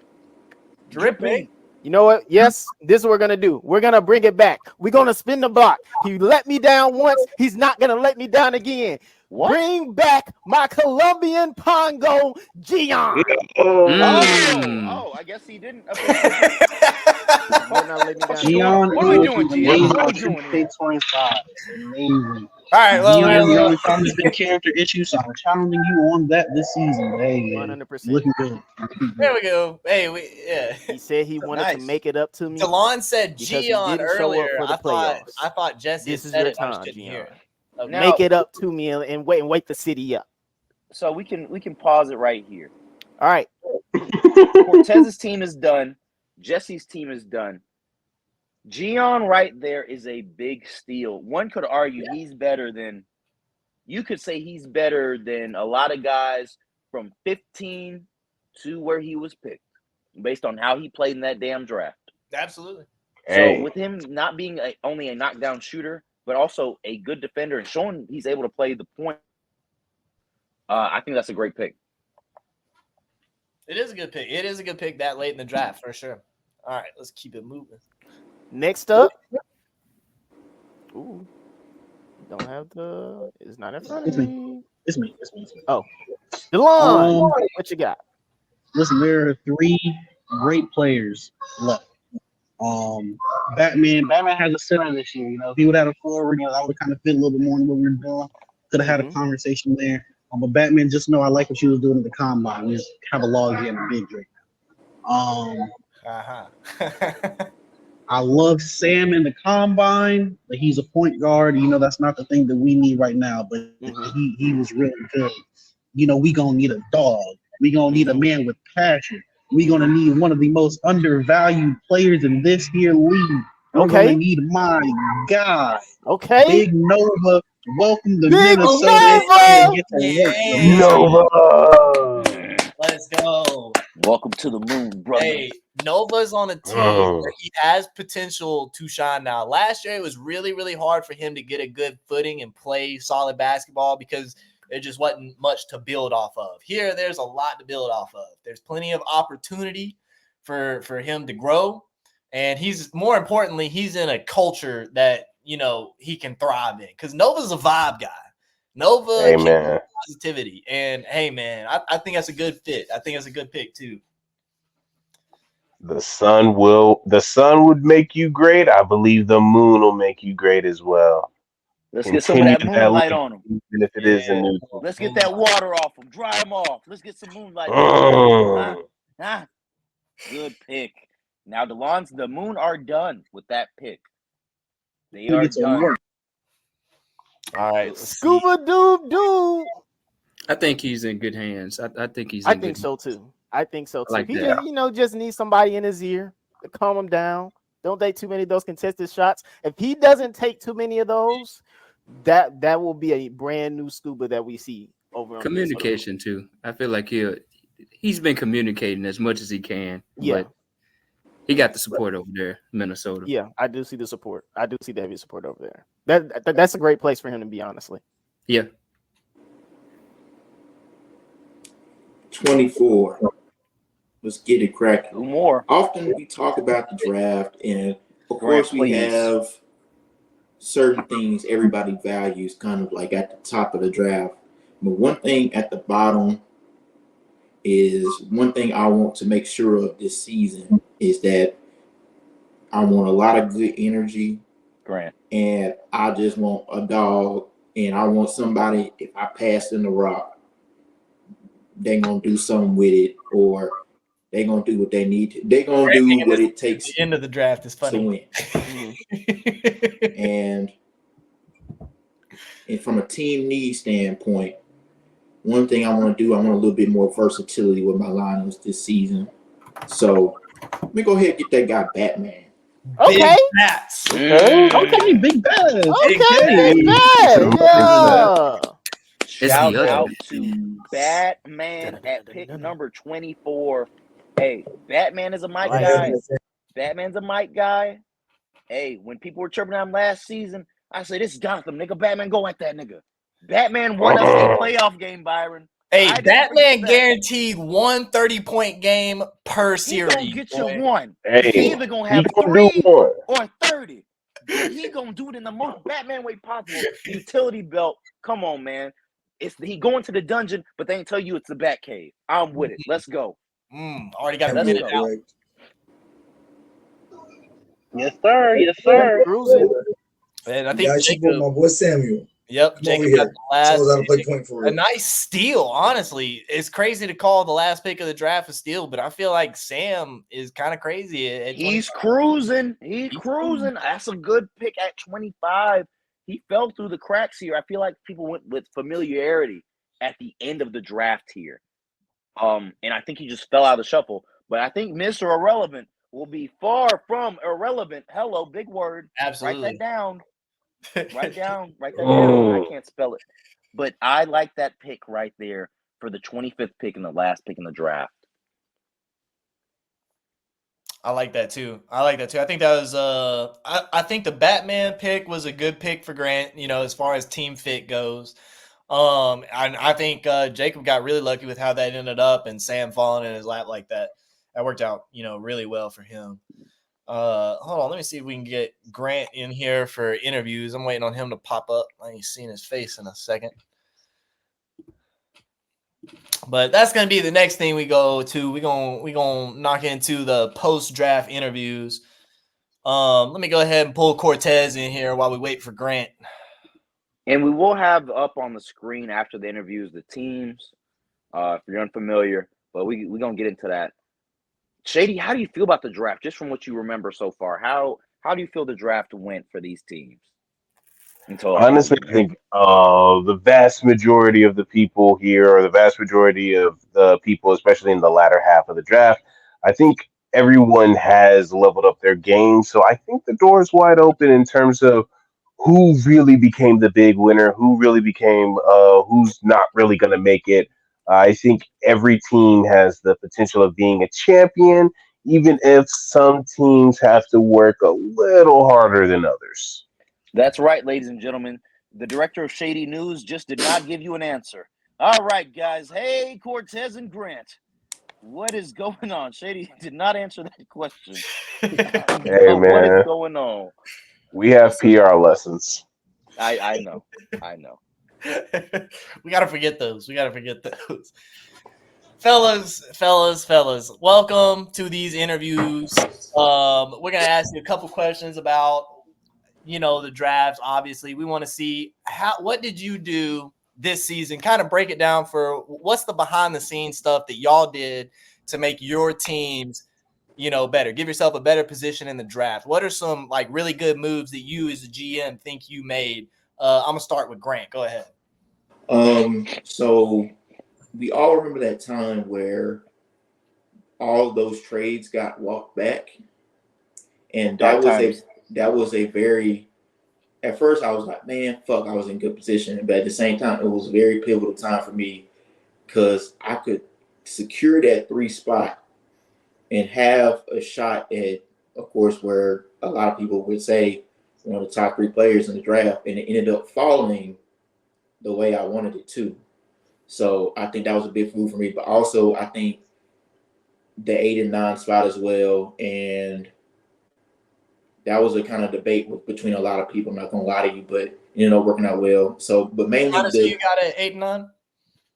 Dripping. You know what? Yes, this is what we're gonna do. We're gonna bring it back. We're gonna spin the block. He let me down once. He's not gonna let me down again. What? Bring back my Colombian Pongo, Gian. Oh, I guess he didn't. Gian, what are we doing, Gian? What are we doing? 25. Amazing. All right, well, the only time there's been character issues, so I'm challenging you on that this season. Hey, 100%. Looking good. There we go. Hey, He said he wanted to make it up to me. Delon said Gian earlier. I thought Jesse this is said your it. time, Gian. Now, make it up to me and wake the city up. So we can pause it right here. All right. Cortez's team is done. Jesse's team is done. Gian right there is a big steal. One could argue he's better than a lot of guys from 15 to where he was picked based on how he played in that damn draft. Absolutely. So with him not being only a knockdown shooter, but also a good defender and showing he's able to play the point, I think that's a great pick. It is a good pick. It is a good pick that late in the draft for sure. All right, let's keep it moving. Next up. Ooh. Don't have the. It's not in front of me. It's me. Oh. DeLon, what you got? Listen, there are 3 great players left. Batman has a center this year. You know, if he would have had a forward, that would kind of fit a little bit more in what we were doing. Could have had a conversation there. But Batman, just know I like what she was doing at the combine. We just have a log in a big drink. I love Sam in the combine, but he's a point guard. You know, that's not the thing that we need right now, but he was really good. You know, we gonna need a dog. We gonna need a man with passion. We gonna need one of the most undervalued players in this here league. We're gonna need my guy. Okay. Big Nova. Welcome to Big Minnesota. Nova. Nova. Let's go. Welcome to the moon, brother. Hey, Nova's on a team where he has potential to shine now. Last year, it was really, really hard for him to get a good footing and play solid basketball because there just wasn't much to build off of. Here, there's a lot to build off of. There's plenty of opportunity for him to grow. And more importantly, he's in a culture that, he can thrive in. Because Nova's a vibe guy. Nova can positivity. And, hey, man, I think that's a good fit. I think that's a good pick, too. The sun would make you great. I believe the moon will make you great as well. Let's get some of that moonlight on them. Even if it is a new. Let's get that water off them. Dry them off. Let's get some moonlight. Good pick. Now, the Moon are done with that pick. They are done. All right. Scuba Doob. I think he's in good hands. I think he's. I think so too. Like he that. just needs somebody in his ear to calm him down. Don't take too many of those contested shots. If he doesn't take too many of those, that will be a brand new Scuba that we see over on communication too. I feel like he's been communicating as much as he can. Yeah. But he got the support over there, Minnesota. Yeah, I do see the support. I do see the heavy support over there. That's a great place for him to be, honestly. Yeah. 24. Let's get it cracking. 2 more. Often we talk about the draft, and of course we have certain things everybody values kind of like at the top of the draft. But one thing at the bottom is one thing I want to make sure of this season is that I want a lot of good energy. Grant. And I just want a dog, and I want somebody, if I pass in the rock, they're going to do something with it, or they're going to do what they need to. They're going to do what it takes. The end of the draft is funny. To win. and from a team need standpoint, one thing I want to do, I want a little bit more versatility with my lineups this season. So let me go ahead and get that guy Batman. Okay. Big bats. Okay, big bad. Okay, big bad. Yeah. Shout out to Batman at pick number 24. Hey, Batman is a mic guy. Batman's a mic guy. Hey, when people were chirping on him last season, I said, this is Gotham, nigga. Batman, go at that nigga. Batman won us a playoff game, Byron. Hey, Batman guaranteed 1 30-point game per series. He gonna get you one. Hey, he either gonna have 3 or 30. He gonna do it in the most Batman way possible. Utility belt. Come on, man. He going to the dungeon, but they ain't tell you it's the Batcave. I'm with it. Let's go. Already got a minute out. Yes, sir. Yes, sir. And I think I should put my boy Samuel. Yep, Jacob got the last. Shows how to play point for a nice steal, honestly. It's crazy to call the last pick of the draft a steal, but I feel like Sam is kind of crazy. He's cruising. He's cruising. That's a good pick at 25. He fell through the cracks here. I feel like people went with familiarity at the end of the draft here. And I think he just fell out of the shuffle. But I think Mr. Irrelevant will be far from irrelevant. Hello, big word. Absolutely. Write that down. Write that down. I can't spell it. But I like that pick right there for the 25th pick and the last pick in the draft. I like that too. I think that was I think the Batman pick was a good pick for Grant, as far as team fit goes. And I think Jacob got really lucky with how that ended up and Sam falling in his lap like that. That worked out, really well for him. Hold on, let me see if we can get Grant in here for interviews. I'm waiting on him to pop up. I ain't seen his face in a second. But that's gonna be the next thing we go to. We gonna knock into the post-draft interviews. Let me go ahead and pull Cortez in here while we wait for Grant. And we will have up on the screen after the interviews the teams, if you're unfamiliar. But we're gonna get into that. Shady, how do you feel about the draft, just from what you remember so far? How do you feel the draft went for these teams? Honestly, I think the vast majority of the people here, or the vast majority of the people, especially in the latter half of the draft, I think everyone has leveled up their game. So I think the door is wide open in terms of who really became the big winner, who really became, who's not really going to make it. I think every team has the potential of being a champion, even if some teams have to work a little harder than others. That's right, ladies and gentlemen. The director of Shady News just did not give you an answer. All right, guys. Hey, Cortez and Grant. What is going on? Shady did not answer that question. Hey, man. What is going on? We have PR lessons. I know. We gotta forget those. Fellas, welcome to these interviews. We're gonna ask you a couple questions about, the drafts. Obviously, we want to see what did you do this season? Kind of break it down for what's the behind the scenes stuff that y'all did to make your teams, better. Give yourself a better position in the draft. What are some really good moves that you as a GM think you made? I'm gonna start with Grant. Go ahead. So we all remember that time where all those trades got walked back, and that was a very. At first, I was like, man, fuck, I was in good position, but at the same time, it was a very pivotal time for me because I could secure that 3 spot and have a shot at, of course, where a lot of people would say one of the top 3 players in the draft, and it ended up falling the way I wanted it to. So I think that was a big move for me. But also, I think the 8 and 9 spot as well, and that was a kind of debate between a lot of people. I'm not gonna lie to you, but it ended up working out well. So, but mainly honestly, you got it 8 and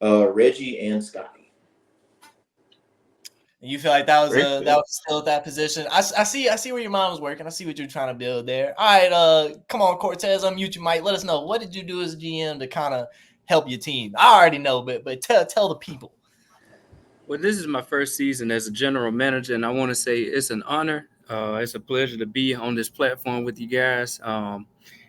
9. Reggie and Scotty. You feel like that was still at that position? I see where your mind was working. I see what you're trying to build there. All right, come on, Cortez, unmute your mic. Let us know, what did you do as a GM to kind of help your team? I already know, but tell the people. Well, this is my first season as a general manager, and I want to say it's an honor. It's a pleasure to be on this platform with you guys.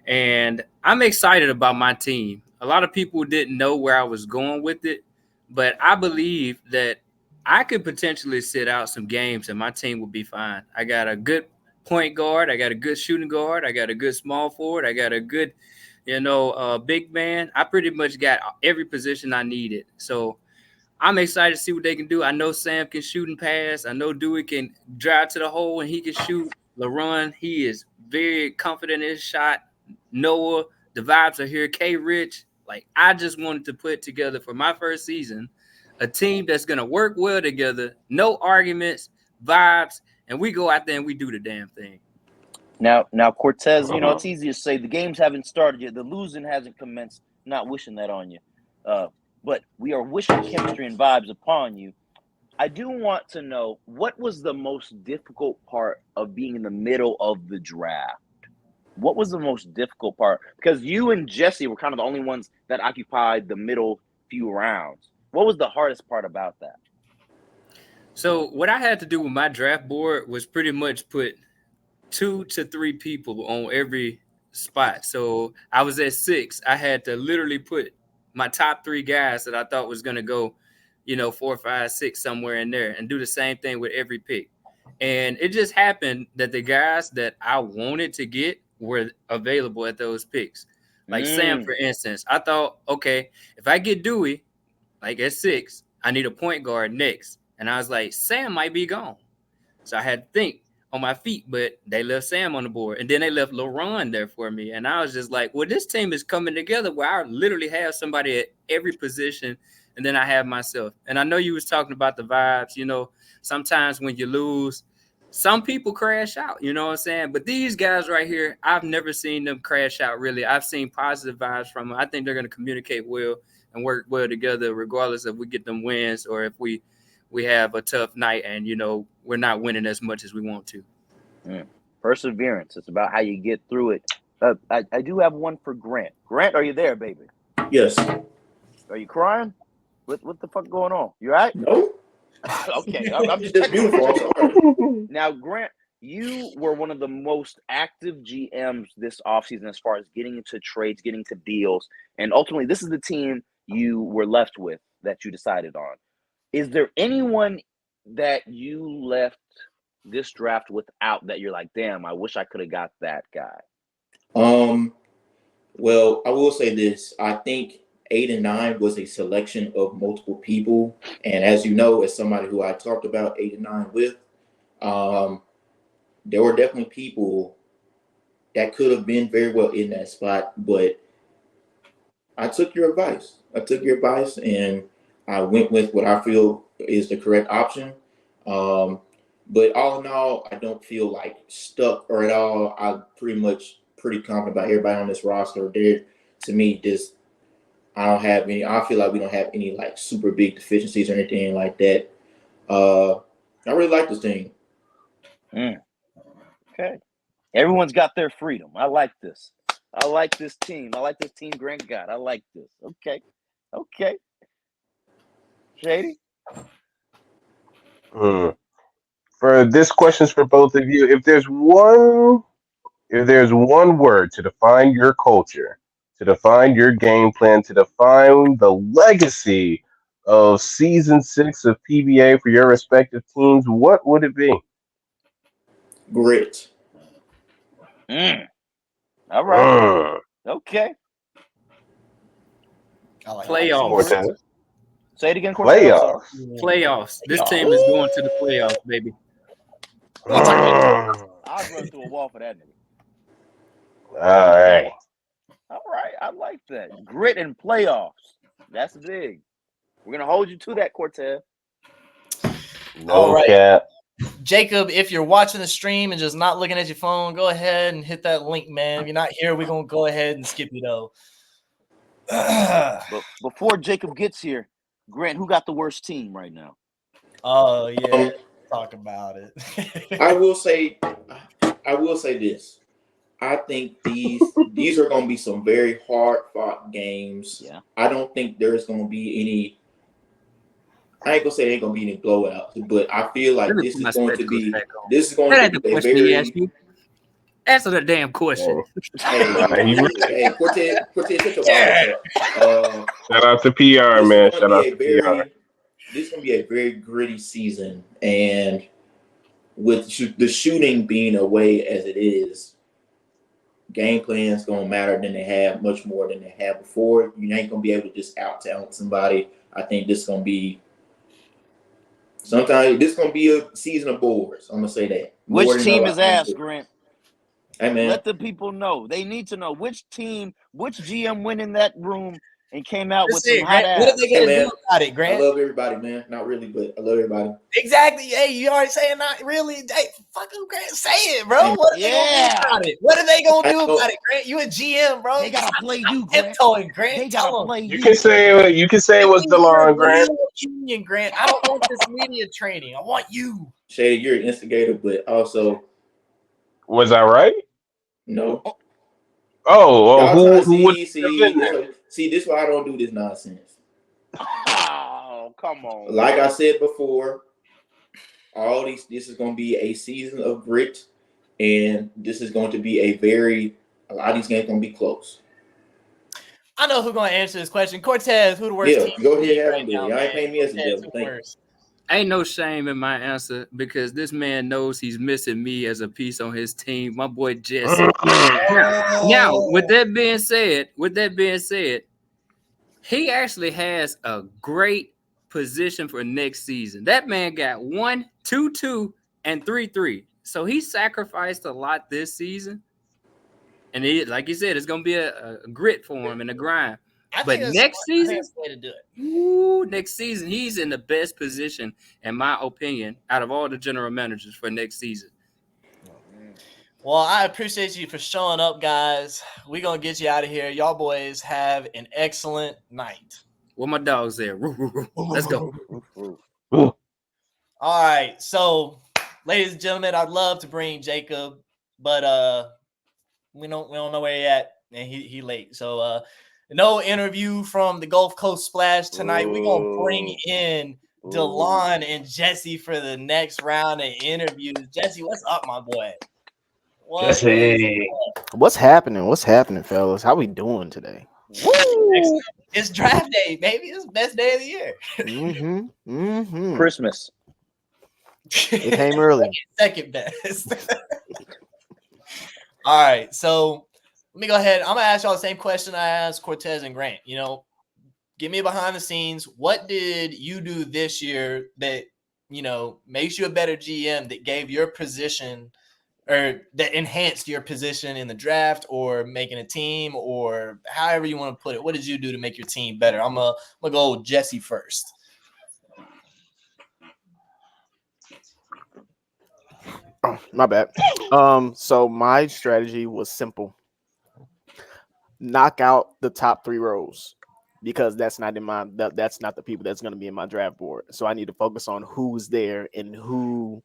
And I'm excited about my team. A lot of people didn't know where I was going with it, but I believe that I could potentially sit out some games and my team will be fine. I got a good point guard. I got a good shooting guard. I got a good small forward. I got a good, big man. I pretty much got every position I needed. So I'm excited to see what they can do. I know Sam can shoot and pass. I know Dewey can drive to the hole and he can shoot. LaRon, he is very confident in his shot. Noah, the vibes are here. K Rich, I just wanted to put together for my first season a team that's going to work well together, no arguments, vibes, and we go out there and we do the damn thing. Now, Cortez, it's easy to say the games haven't started yet. The losing hasn't commenced. Not wishing that on you. But we are wishing chemistry and vibes upon you. I do want to know, what was the most difficult part of being in the middle of the draft? What was the most difficult part? Because you and Jesse were kind of the only ones that occupied the middle few rounds. What was the hardest part about that? So what I had to do with my draft board was pretty much put 2 to 3 people on every spot. So I was at 6. I had to literally put my top 3 guys that I thought was going to go, 4, 5, 6, somewhere in there, and do the same thing with every pick. And it just happened that the guys that I wanted to get were available at those picks. Sam, for instance, I thought, okay, if I get Dewey, at 6, I need a point guard next. And I was like, Sam might be gone. So I had to think on my feet, but they left Sam on the board. And then they left LaRon there for me. And I was just like, well, this team is coming together where I literally have somebody at every position, and then I have myself. And I know you was talking about the vibes. Sometimes when you lose, some people crash out, you know what I'm saying? But these guys right here, I've never seen them crash out, really. I've seen positive vibes from them. I think they're going to communicate well and work well together, regardless if we get them wins or if we have a tough night and, we're not winning as much as we want to. Perseverance. It's about how you get through it. I do have one for Grant. Grant, are you there, baby? Yes. Are you crying? What the fuck going on? You all right? No. Okay. I'm just checking. Now, Grant, you were one of the most active GMs this offseason as far as getting into trades, getting to deals, and ultimately this is the team you were left with that you decided on. Is there anyone that you left this draft without that you're like, damn, I wish I could have got that guy? Well, I will say this. I think 8 and 9 was a selection of multiple people. And as you know, as somebody who I talked about 8 and 9 with, there were definitely people that could have been very well in that spot, but I took your advice. And I went with what I feel is the correct option. But all in all, I don't feel like stuck or at all. I'm pretty confident about everybody on this roster. To me, I don't have any. I feel like we don't have any like super big deficiencies or anything like that. I really like this team. Okay. Everyone's got their freedom. I like this. I like this team. I like this team Grant got. I like this. Okay. Shady? For this question's for both of you. If there's one word to define your culture, to define your game plan, to define the legacy of season 6 of PBA for your respective teams, what would it be? Grit. All right. Okay. I like Playoffs. Say it again, Cortez. Playoffs. This team is going to the playoffs, baby. I'll run through a wall for that nigga. All right. I like that. Grit and playoffs. That's big. We're gonna hold you to that, Cortez. No cap. Jacob, if you're watching the stream and just not looking at your phone, go ahead and hit that link, man. If you're not here, we're gonna go ahead and skip you though. But before Jacob gets here, Grant, who got the worst team right now? Oh yeah, talk about it. I will say this. I think these are going to be some very hard fought games. Yeah. I don't think there's going to be any. I ain't gonna say there ain't gonna be any blowouts, but I feel like this is going to be a very. Answer the damn question. Hey, Cortez, shout out to PR, man. Shout out to PR. This is gonna be a very gritty season, and with the shooting being away as it is, game plans gonna matter much more than they have before. You ain't gonna be able to just out talent somebody. I think this is gonna be. Sometimes this is gonna be a season of boards. I'm gonna say that. Which team is ass, Grant? Hey, man. Let the people know. They need to know which GM went in that room and came out with some hot ass. What are they gonna do about it, Grant? I love everybody, man. Not really, but I love everybody. Exactly. Hey, you already saying not really. Hey, fucking Grant, say it, bro. What are they gonna do about it? What are they gonna do about it, Grant? You a GM, bro. They gotta play you, Grant. Grant. They gotta play you. Can say it was DeLon, Grant. Union, Grant. I don't want this media training. I want you. Shady, you're an instigator, but also. Was I right? No. Who would see this is why I don't do this nonsense. Oh, come on. Like I said before, this is going to be a season of grit, and this is going to be a lot of these games going to be close. I know who's going to answer this question. Cortez, who the worst team? Go ahead, have y'all ain't paying me as a devil. Ain't no shame in my answer because this man knows he's missing me as a piece on his team. My boy Jesse. Now, with that being said, he actually has a great position for next season. That man got 1, 2, 2, and 3, 3. So he sacrificed a lot this season. And like you said, it's gonna be a grit for him and a grind. But next season, next season, he's in the best position, in my opinion, out of all the general managers for next season. Well, I appreciate you for showing up, guys. We're going to get you out of here. Y'all boys have an excellent night. Where my dog's there. Let's go. All right. So, ladies and gentlemen, I'd love to bring Jacob, but we don't know where he at, and he late. So, no interview from the Gulf Coast Splash tonight. We're going to bring in DeLon and Jesse for the next round of interviews. Jesse, what's up, my boy? Jesse. What's happening? What's happening, fellas? How we doing today? Woo! It's draft day, baby. It's the best day of the year. Christmas. It came early. Second best. All right, so let me go ahead. I'm gonna ask y'all the same question I asked Cortez and Grant. You know, give me behind the scenes. What did you do this year that, makes you a better GM, that gave your position or that enhanced your position in the draft or making a team or however you want to put it? What did you do to make your team better? I'm going to go with Jesse first. Oh, my bad. So my strategy was simple. Knock out the top 3 rows, because that's not the people that's going to be in my draft board. So I need to focus on who's there and who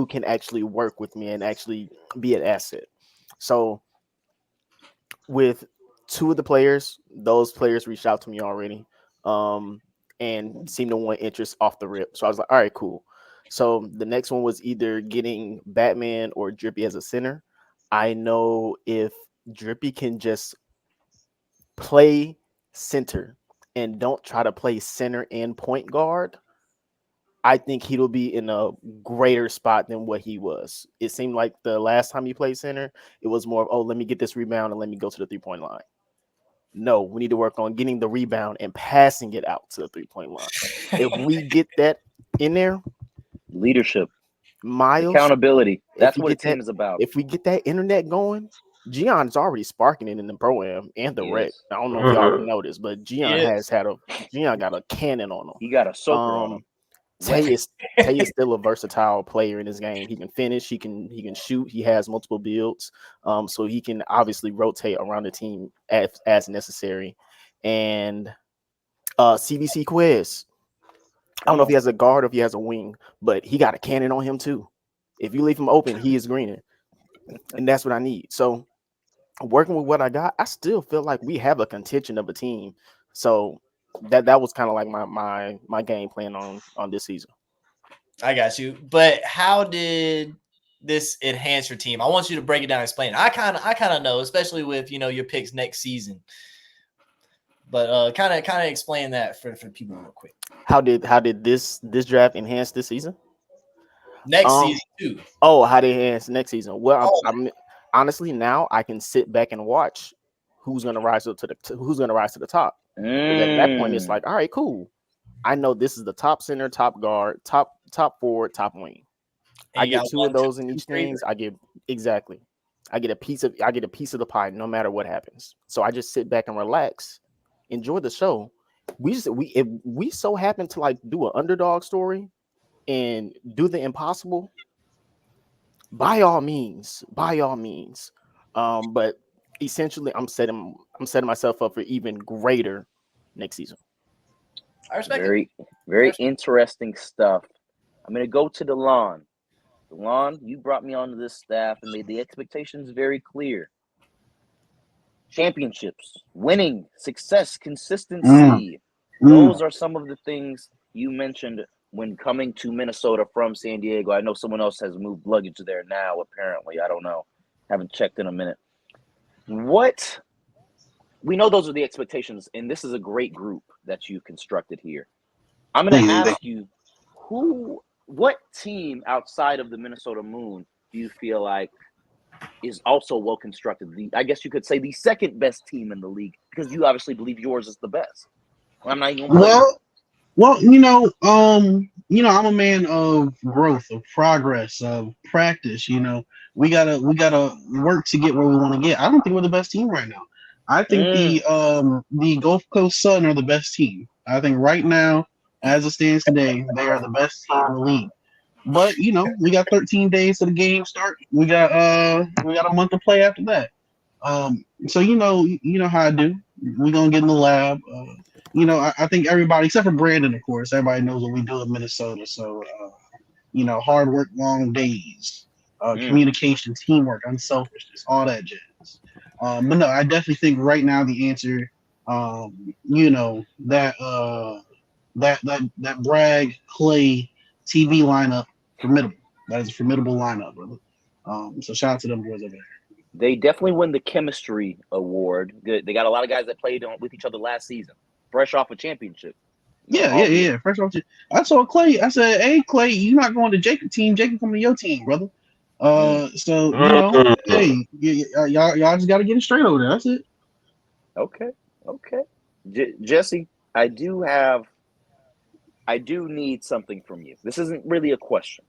can actually work with me and actually be an asset. So with 2 of the players, those players reached out to me already, and seemed to want interest off the rip. So I was like, all right, cool. So the next one was either getting Batman or Drippy as a center. I know if Drippy can just play center and don't try to play center and point guard, I think he'll be in a greater spot than what he was. It seemed like the last time he played center, it was more of, oh, let me get this rebound and let me go to the 3-point line. No, we need to work on getting the rebound and passing it out to the 3-point line. If we get that in there, leadership, Miles, accountability. That's what a team is about. If we get that internet going, Gian is already sparking it in the pro-am and the rec. I don't know if y'all noticed, but Gian got a cannon on him. He got a soaker on him. Tay is still a versatile player in his game. He can finish, he can shoot, he has multiple builds. So he can obviously rotate around the team as necessary. And CBC Quiz. I don't know if he has a guard or if he has a wing, but he got a cannon on him too. If you leave him open, he is greener. And that's what I need. So working with what I got, I still feel like we have a contention of a team. So that was kind of like my game plan on this season. I got you. But how did this enhance your team? I want you to break it down and explain. I kind of know, especially with your picks next season. But kind of explain that for people real quick. How did this draft enhance this season? Next season too. Oh, how they enhance next season? Well, I'm honestly now I can sit back and watch who's gonna rise to the top. At that point, it's like, all right, cool. I know this is the top center, top guard, top forward, top wing. I get 2 of those in each thing. I get a piece of the pie, no matter what happens. So I just sit back and relax, enjoy the show. If we so happen to like do an underdog story and do the impossible, by all means. But essentially, I'm setting myself up for even greater next season. I respect very, it. Very interesting stuff. I'm going to go to DeLon. DeLon, you brought me onto this staff and made the expectations very clear. Championships, winning, success, consistency. Those are some of the things you mentioned when coming to Minnesota from San Diego. I know someone else has moved luggage there now, apparently. I don't know. Haven't checked in a minute. We know those are the expectations, and this is a great group that you constructed here. I'm going to ask you, what team outside of the Minnesota Moon do you feel like is also well constructed? I guess you could say the second best team in the league, because you obviously believe yours is the best. I'm not even well, I'm a man of growth, of progress, of practice. We gotta work to get where we want to get. I don't think we're the best team right now. I think the Gulf Coast Sun are the best team. I think right now, as it stands today, they are the best team in the league. But we got 13 days to the game start. We got a month to play after that. So you know how I do. We're gonna get in the lab. I think everybody except for Brandon, of course, everybody knows what we do in Minnesota. So hard work, long days, communication, teamwork, unselfishness, all that jazz. But no, I definitely think right now the answer, that Bragg Clay TV lineup, formidable. That is a formidable lineup, brother. So shout out to them boys over there. They definitely win the chemistry award. They got a lot of guys that played with each other last season, fresh off a championship. Yeah. Fresh off. I told Clay, I said, "Hey, Clay, you're not going to Jacob team. Jacob coming to your team, brother." Hey, y'all just got to get it straight over there. That's it. Okay. Jesse, I do need something from you. This isn't really a question.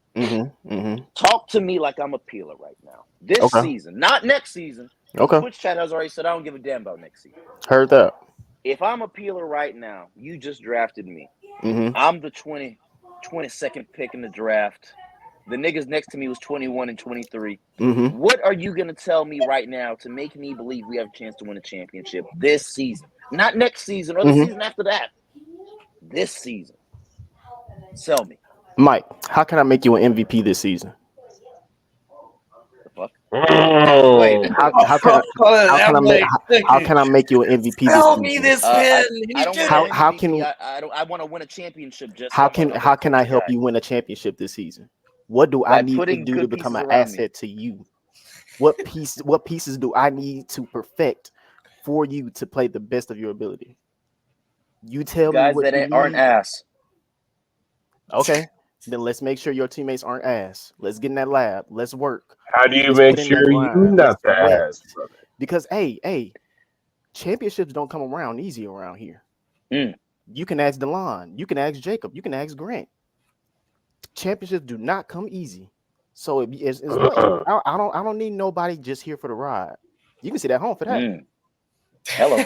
Talk to me like I'm a peeler right now. This season, not next season. Okay. Twitch chat has already said I don't give a damn about next season. Heard that. If I'm a peeler right now, you just drafted me. I'm the 22nd pick in the draft. The niggas next to me was 21 and 23. What are you going to tell me right now to make me believe we have a chance to win a championship this season? Not next season or the season after that. This season. Sell me. Mike, how can I make you an MVP this season? The fuck? Wait, how can I make you an MVP Tell this me season? this, man. I don't How can I want to win a championship. Just how can I help you win a championship this season? What do I need to do to become an asset to you? What pieces do I need to perfect for you to play the best of your ability? You tell guys me what that aren't ass. Okay, then let's make sure your teammates aren't ass. Let's get in that lab. Let's work. How do you make sure you're not the ass, brother? Because hey, championships don't come around easy around here. You can ask DeLon, you can ask Jacob, you can ask Grant. Championships do not come easy. So it's I don't need nobody just here for the ride. You can sit at home for that. Hello.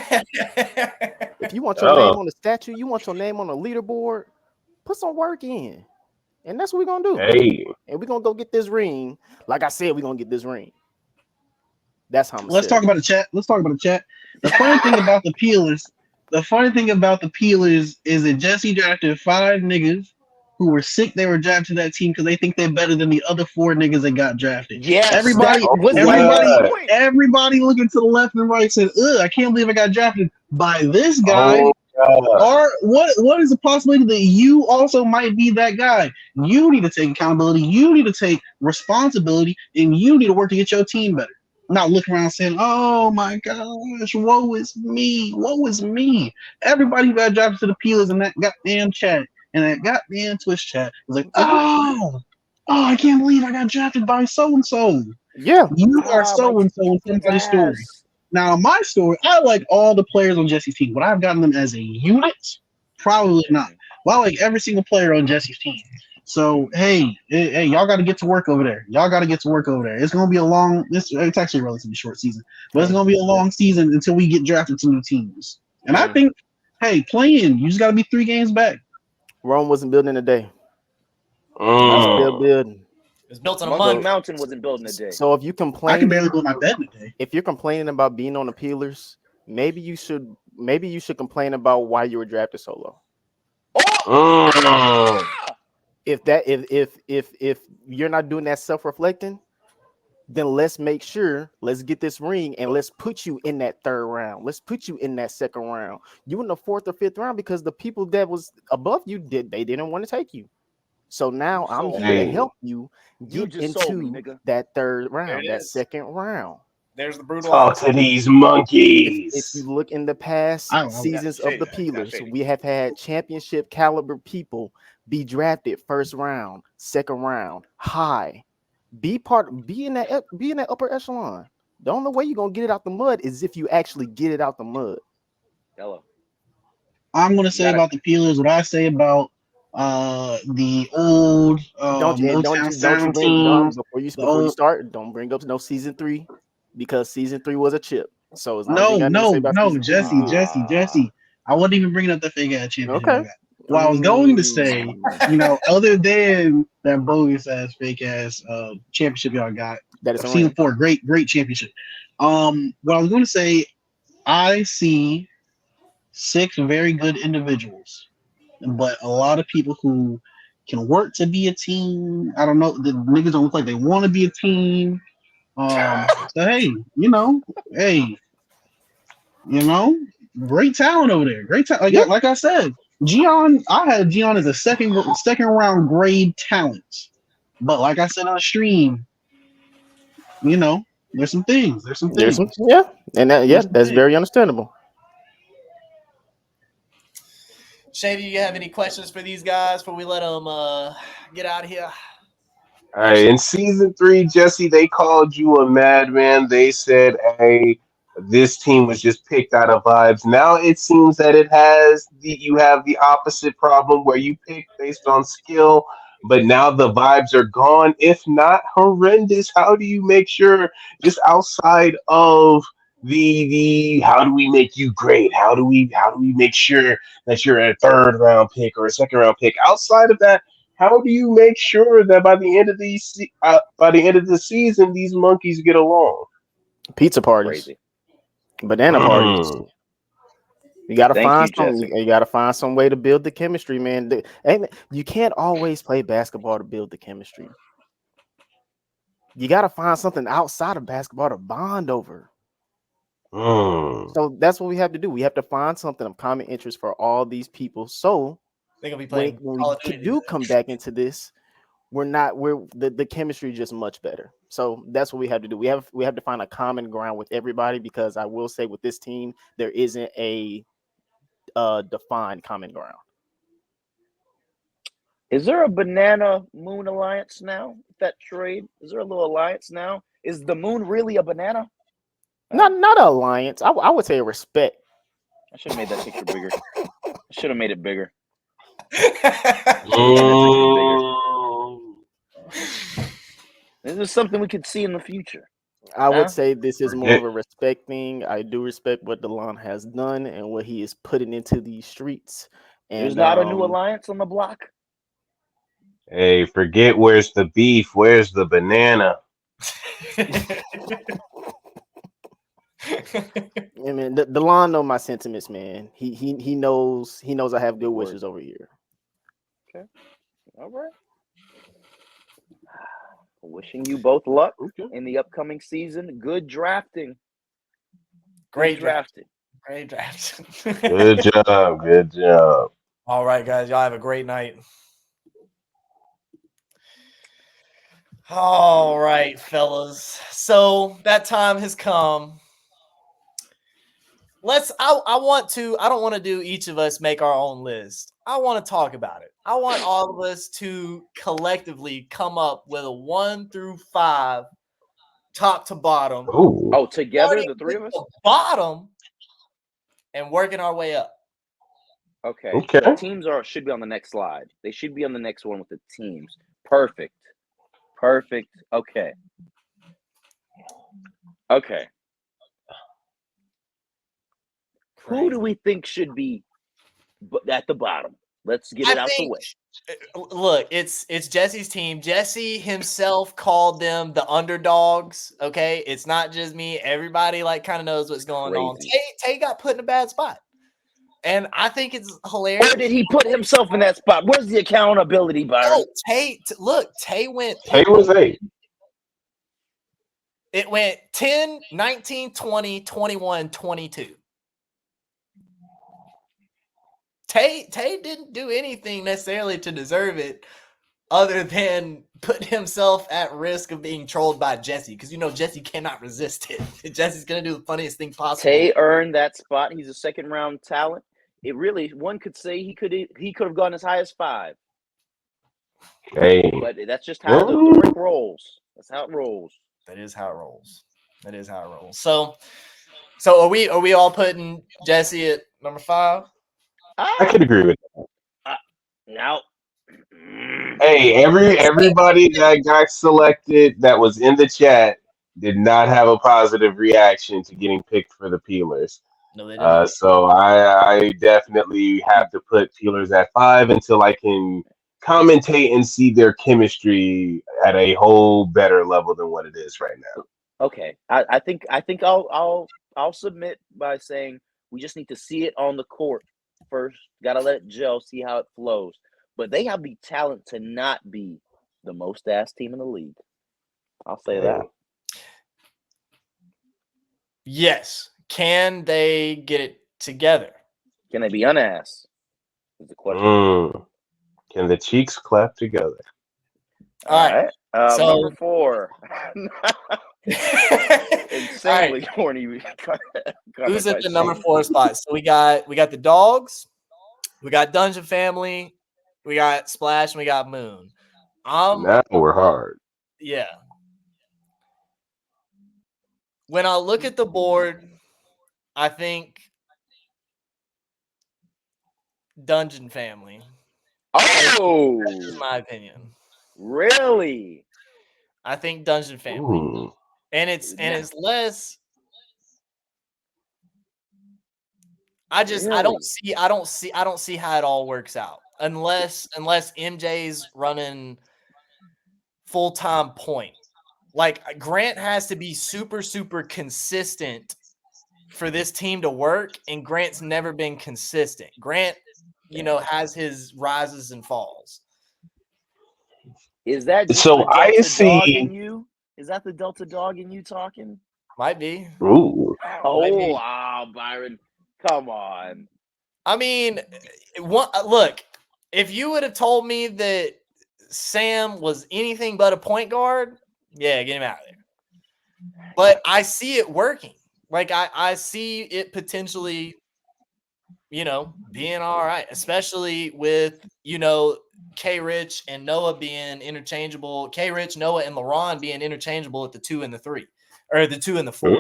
If you want your name on the statue, you want your name on the leaderboard, put some work in. And that's what we're gonna do. Hey. And we're gonna go get this ring. Like I said, we're gonna get this ring. That's how I'm Let's talk about the chat. The funny thing about the Peelers is that Jesse drafted 5 niggas who were sick. They were drafted to that team because they think they're better than the other 4 niggas that got drafted. Yes, everybody looking to the left and right said, "Ugh, I can't believe I got drafted by this guy." Or what is the possibility that you also might be that guy? You need to take accountability. You need to take responsibility, and you need to work to get your team better. Not look around saying, "Oh my gosh, woe is me, woe is me." Everybody who got drafted to the Peelers in that goddamn chat and that goddamn Twitch chat was like, "Oh, I can't believe I got drafted by so and so." Yeah, you are so and so in somebody's story. Now, my story, I like all the players on Jesse's team. Would I have gotten them as a unit? Probably not. Well, I like every single player on Jesse's team. So, hey, y'all got to get to work over there. It's going to be it's actually a relatively short season, but it's going to be a long season until we get drafted to new teams. And I think, hey, playing, you just got to be 3 games back. Rome wasn't built in a day. I'm still building. It was built on a month. Mountain wasn't built in a day. So if you complain, I can barely build my bed in a day. If you're complaining about being on the Peelers, maybe you should complain about why you were drafted so low. If you're not doing that self-reflecting, then let's get this ring and let's put you in that 3rd round. Let's put you in that 2nd round. You in the 4th or 5th round because the people that was above you they didn't want to take you. So now I'm here to help you get into that 3rd round, that 2nd round. There's the brutal. Talk to these monkeys. If you look in the past seasons of the Peelers, we have had championship caliber people be drafted 1st round, 2nd round, high. Be in that upper echelon. The only way you're gonna get it out the mud is if you actually get it out the mud. Hello. I'm gonna say about the Peelers what I say about the old don't you start, don't bring up no season 3 because season 3 was a chip. So no, Jesse. I wasn't even bringing up the fake ass championship. Okay. Well, I was going to say, other than that bogus ass fake ass championship y'all got, that is season 4, great championship. What I was going to say, I see 6 very good individuals, but a lot of people who can work to be a team. I don't know. The niggas don't look like they want to be a team. So hey, great talent over there. Great talent. Like I said, Gion. I had Gion as a second round grade talent, but like I said on the stream, there's some things. That's very understandable. Shay, do you have any questions for these guys before we let them get out of here? All right, in season 3, Jesse, they called you a madman. They said, "Hey, this team was just picked out of vibes. Now it seems that you have the opposite problem where you pick based on skill, but now the vibes are gone, if not horrendous. How do you make sure, just outside of the how do we make you great? How do we make sure that you're a third round pick or a second round pick? Outside of that, how do you make sure that by the end of the season these monkeys get along? Pizza parties. Crazy. Banana parties. You gotta find some. Jesse. You gotta find some way to build the chemistry, man. And you can't always play basketball to build the chemistry. You gotta find something outside of basketball to bond over. So that's what we have to do. We have to find something of common interest for all these people. So they're gonna be playing when we do come back into this, the chemistry is just much better. So that's what we have to do. We have to find a common ground with everybody, because I will say with this team there isn't a defined common ground. Is there a Banana Moon alliance now? That trade? Is there a little alliance now? Is the moon really a banana? Not an alliance. I would say a respect. I should have made that picture bigger. I should have made it bigger. This is something we could see in the future. I would say this is more of a respect thing. I do respect what DeLon has done and what he is putting into these streets. And there's not a new alliance on the block. Hey, forget where's the beef, where's the banana? I mean, DeLon know my sentiments, man. He knows I have good wishes over here. Okay, all right. Wishing you both luck in the upcoming season. Good drafting. Great drafting. Great drafting. Good job. Good job. All right, guys. Y'all have a great night. All right, fellas. So that time has come. I don't want to do each of us make our own list. I want to talk about it. I want all of us to collectively come up with a 1 through 5, top to bottom. Ooh. Oh, together, the three of us? The bottom and working our way up. Okay. The teams should be on the next slide. They should be on the next one with the teams. Perfect. Okay. Who do we think should be at the bottom? Let's get it out the way. Look, it's Jesse's team. Jesse himself called them the underdogs. Okay, it's not just me. Everybody kind of knows what's going on. Tay got put in a bad spot, and I think it's hilarious. Where did he put himself in that spot? Where's the accountability, Byron? Tay went. Tay was 8. It went 10, 19, 20, 21, 22. Tay didn't do anything necessarily to deserve it other than put himself at risk of being trolled by Jesse, because Jesse cannot resist it. Jesse's going to do the funniest thing possible. Tay earned that spot. He's a second-round talent. One could say he could have gone as high as 5. Hey. But that's just how the Rick rolls. That's how it rolls. That is how it rolls. So are we all putting Jesse at number 5? I could agree with that. Now, hey, everybody that got selected that was in the chat did not have a positive reaction to getting picked for the Peelers. No, they didn't. So I definitely have to put Peelers at 5 until I can commentate and see their chemistry at a whole better level than what it is right now. Okay, I think I'll submit by saying we just need to see it on the court first. Got to let it gel, see how it flows. But they have the talent to not be the most ass team in the league. I'll say that. Yes. Can they get it together? Can they be unass? Is the question. Can the cheeks clap together? All right. Number 4. Insanely corny. Who's at the number 4 spot? So we got the Dogs, we got Dungeon Family, we got Splash, and we got Moon. Now we're hard. Yeah. When I look at the board, I think Dungeon Family. Oh, that's my opinion. Really? I think Dungeon Family. Ooh. And it's less. I don't see how it all works out unless MJ's running full-time point. Like Grant has to be super, super consistent for this team to work, and Grant's never been consistent. Grant, has his rises and falls. Is that just So the I Delta see. dog in you? Is that the Delta dog in you talking? Might be. Ooh. Oh, wow, Byron. Come on. I mean, look, if you would have told me that Sam was anything but a point guard, yeah, get him out of there. But I see it working. Like I see it potentially, being all right, especially with, K Rich and Noah being interchangeable, K Rich, Noah, and LeBron being interchangeable at the 2 and the 3, or the 2 and the 4.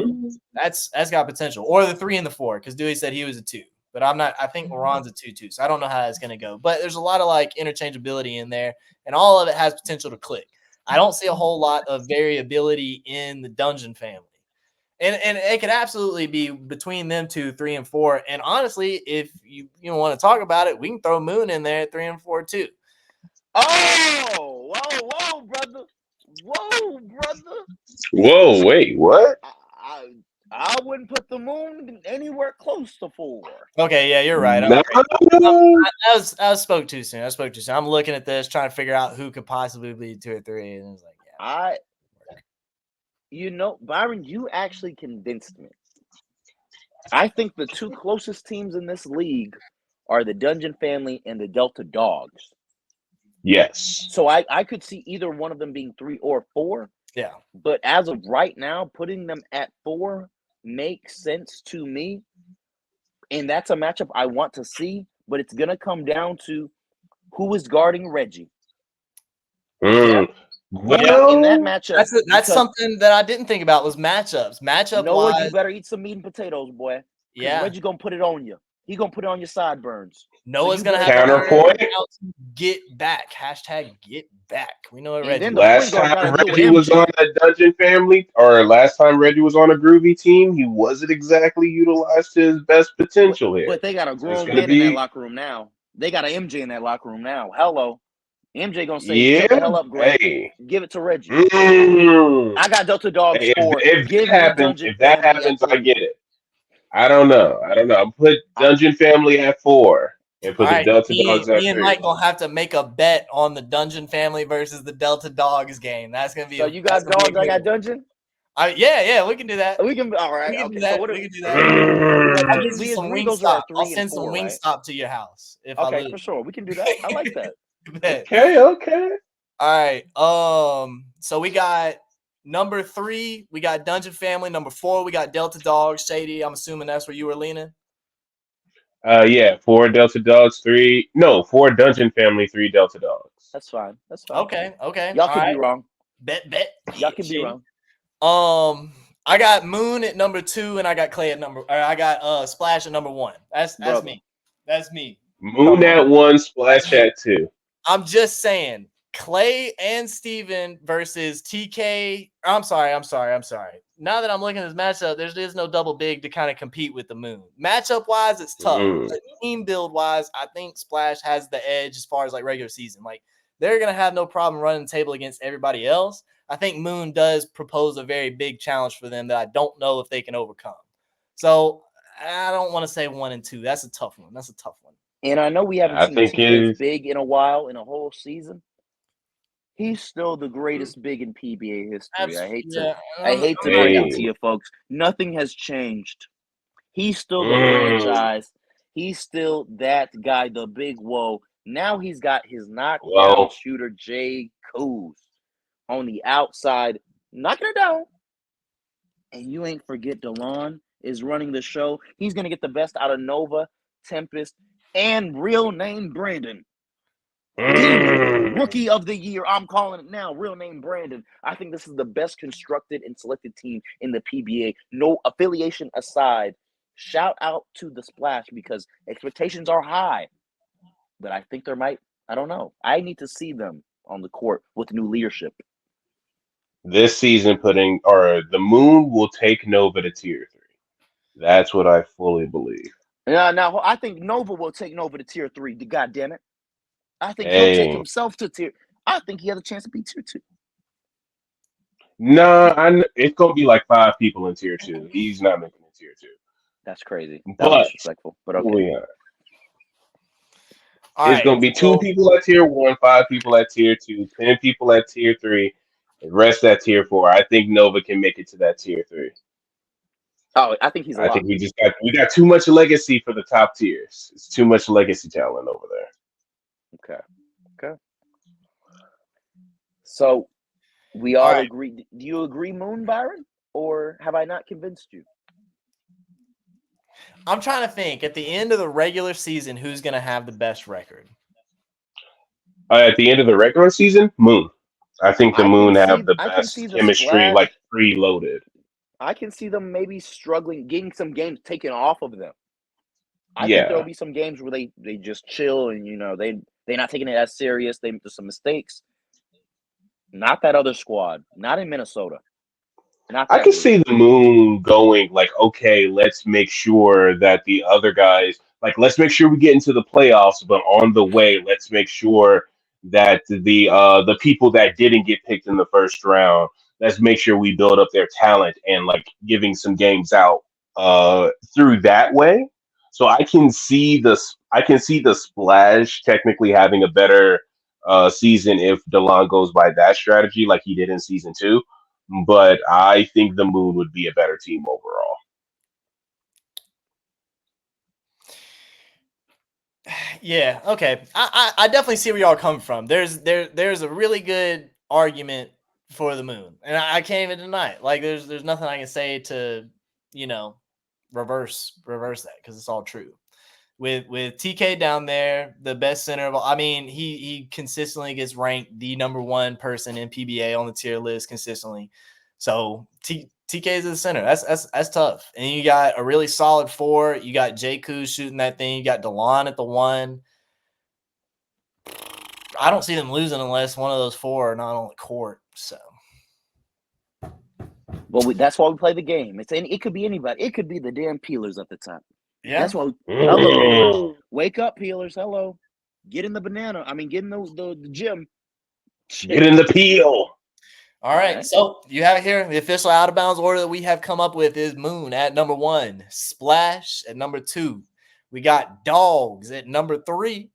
That's got potential. Or the 3 and the 4, because Dewey said he was a 2. But I think LeBron's a 2-2, so I don't know how that's going to go. But there's a lot of interchangeability in there, and all of it has potential to click. I don't see a whole lot of variability in the Dungeon family. And it could absolutely be between them 2, 3, and 4. And honestly, if you want to talk about it, we can throw Moon in there at 3 and 4 too. Oh, whoa, brother. Whoa, brother. Whoa, wait, what? I wouldn't put the Moon anywhere close to 4. Okay, yeah, you're right. No. I spoke too soon. I'm looking at this, trying to figure out who could possibly be 2 or 3, and it's like, Byron, you actually convinced me. I think the 2 closest teams in this league are the Dungeon family and the Delta Dogs. Yes. So I could see either one of them being 3 or 4. Yeah. But as of right now, putting them at 4 makes sense to me. And that's a matchup I want to see. But it's going to come down to who is guarding Reggie. Well, in that matchup, that's something that I didn't think about was matchups. Noah, you better eat some meat and potatoes, boy. Yeah. Reggie going to put it on you. He going to put it on your sideburns. Noah's going to have counterpoint. Get back. # get back. We know what Reggie. Last time Reggie was on the Dungeon family, or last time Reggie was on a groovy team, he wasn't exactly utilized to his best potential here. But they got a grown man in that locker room now. They got an MJ in that locker room now. Hello. MJ gonna say, "Shut the hell up, Greg. Hey. Give it to Reggie." I got Delta Dogs for if that happens, I get it. I don't know. I'll put Dungeon family at 4 and put the Delta Dogs at 3. Me and Mike gonna have to make a bet on the Dungeon family versus the Delta Dogs game. That's gonna be. So you got Dogs, I got Dungeon. Yeah, we can do that. We can. All right. We can do So that. what We can do that. I'll we some Wingstop. I'll send some Wingstop to your house. Okay, for sure. We can do that. I like that. Okay. All right. So we got number 3, we got Dungeon family. Number 4, we got Delta Dogs. Shady, I'm assuming that's where you were leaning. Yeah, 4 Delta Dogs, 4 Dungeon family, 3 Delta Dogs. That's fine. Okay. Y'all could be wrong. Bet. Y'all could be wrong. I got Moon at number 2, and I got Clay at I got Splash at number 1. That's me. That's me. Moon at 1, Splash at 2. I'm just saying, Clay and Steven versus TK. I'm sorry. Now that I'm looking at this matchup, there's no double big to kind of compete with the Moon. Matchup wise, it's tough. But team build wise, I think Splash has the edge as far as regular season. They're gonna have no problem running the table against everybody else. I think Moon does propose a very big challenge for them that I don't know if they can overcome. So I don't want to say 1 and 2. That's a tough one. And I know we haven't seen TK big in a while, in a whole season. He's still the greatest big in PBA history. I hate to bring it to you folks. Nothing has changed. He's still the franchise. He's still that guy, the big whoa. Now he's got his knockdown shooter, Jay Kuz, on the outside, knocking it down. And you ain't forget DeLon is running the show. He's going to get the best out of Nova, Tempest, and real name Brandon. Rookie of the year. I'm calling it now. Real name Brandon. I think this is the best constructed and selected team in the PBA. No affiliation aside. Shout out to the Splash because expectations are high. But I think I don't know. I need to see them on the court with new leadership. This season, the Moon will take Nova to tier 3. That's what I fully believe. Now I think Nova will take Nova to tier 3. God damn it! I think he'll take himself to tier. I think he has a chance to be tier 2. No, it's gonna be like 5 people in tier 2. He's not making it tier 2. That's crazy. That's disrespectful. But okay. It's gonna be 2 people at tier 1, 5 people at tier 2, 10 people at tier 3, the rest at tier 4. I think Nova can make it to that tier 3. Oh, I think he's. I think we got too much legacy for the top tiers. It's too much legacy talent over there. Okay. So we all agree. Do you agree, Moon, Byron, or have I not convinced you? I'm trying to think. At the end of the regular season, who's going to have the best record? At the end of the regular season, Moon. I think the Moon have the best chemistry, like preloaded. I can see them maybe struggling, getting some games taken off of them. I think there'll be some games where they just chill and they're not taking it as serious. They do some mistakes. Not that other squad. Not in Minnesota. I can see the Moon going like, okay, let's make sure that the other guys, like, let's make sure we get into the playoffs, but on the way, let's make sure that the people that didn't get picked in the first round, let's make sure we build up their talent and like giving some games out through that way. So I can see the Splash technically having a better season if DeLon goes by that strategy like he did in season 2. But I think the Moon would be a better team overall. Yeah, okay. I definitely see where y'all come from. There's a really good argument for the Moon, and I can't even deny it. Like there's nothing I can say to reverse that because it's all true. With TK down there, the best center of all, I mean, he consistently gets ranked the number 1 person in PBA on the tier list consistently. So TK is the center. That's tough. And you got a really solid 4. You got Jakku shooting that thing. You got DeLon at the 1. I don't see them losing unless one of those 4 are not on the court. So. Well, that's why we play the game. It could be anybody. It could be the damn Peelers at the top. Yeah. That's why. Hello. Wake up, Peelers. Hello. Get in the banana. I mean, get in the gym. Get in the peel. All right. So you have it here. The official out of bounds order that we have come up with is Moon at number 1, Splash at number 2. We got Dogs at number 3,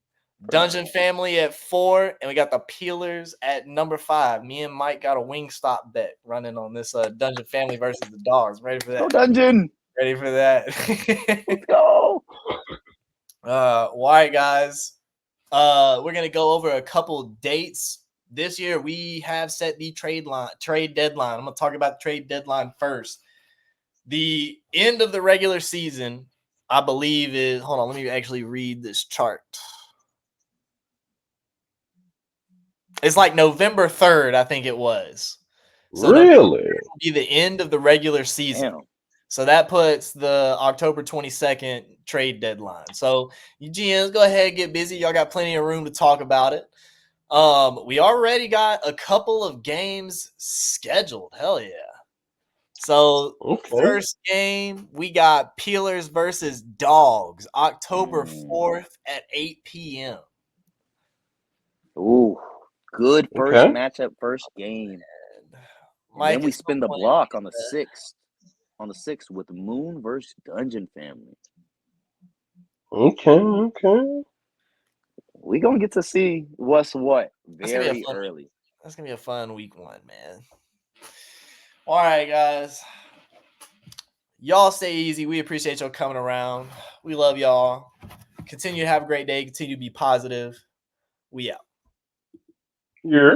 Dungeon Family at 4, and we got the Peelers at number 5. Me and Mike got a Wingstop bet running on this Dungeon Family versus the Dogs. Ready for that? Go Dungeon. Ready for that? Let's go. All right, guys. We're gonna go over a couple dates. This year we have set the trade deadline. I'm gonna talk about the trade deadline first. The end of the regular season, I believe, is hold on. Let me actually read this chart. It's like November 3rd, I think it was. So really? Will be the end of the regular season. Damn. So that puts the October 22nd trade deadline. So you GMs, go ahead and get busy. Y'all got plenty of room to talk about it. We already got a couple of games scheduled. Hell yeah. So first game, we got Peelers versus Dogs, October 4th at 8 p.m. Ooh, good first matchup, first game. Then we spin the block on the 6th. On the 6th with Moon versus Dungeon Family. Okay. We're going to get to see what's what very early. That's going to be a fun week 1, man. All right, guys. Y'all stay easy. We appreciate y'all coming around. We love y'all. Continue to have a great day. Continue to be positive. We out. Yeah.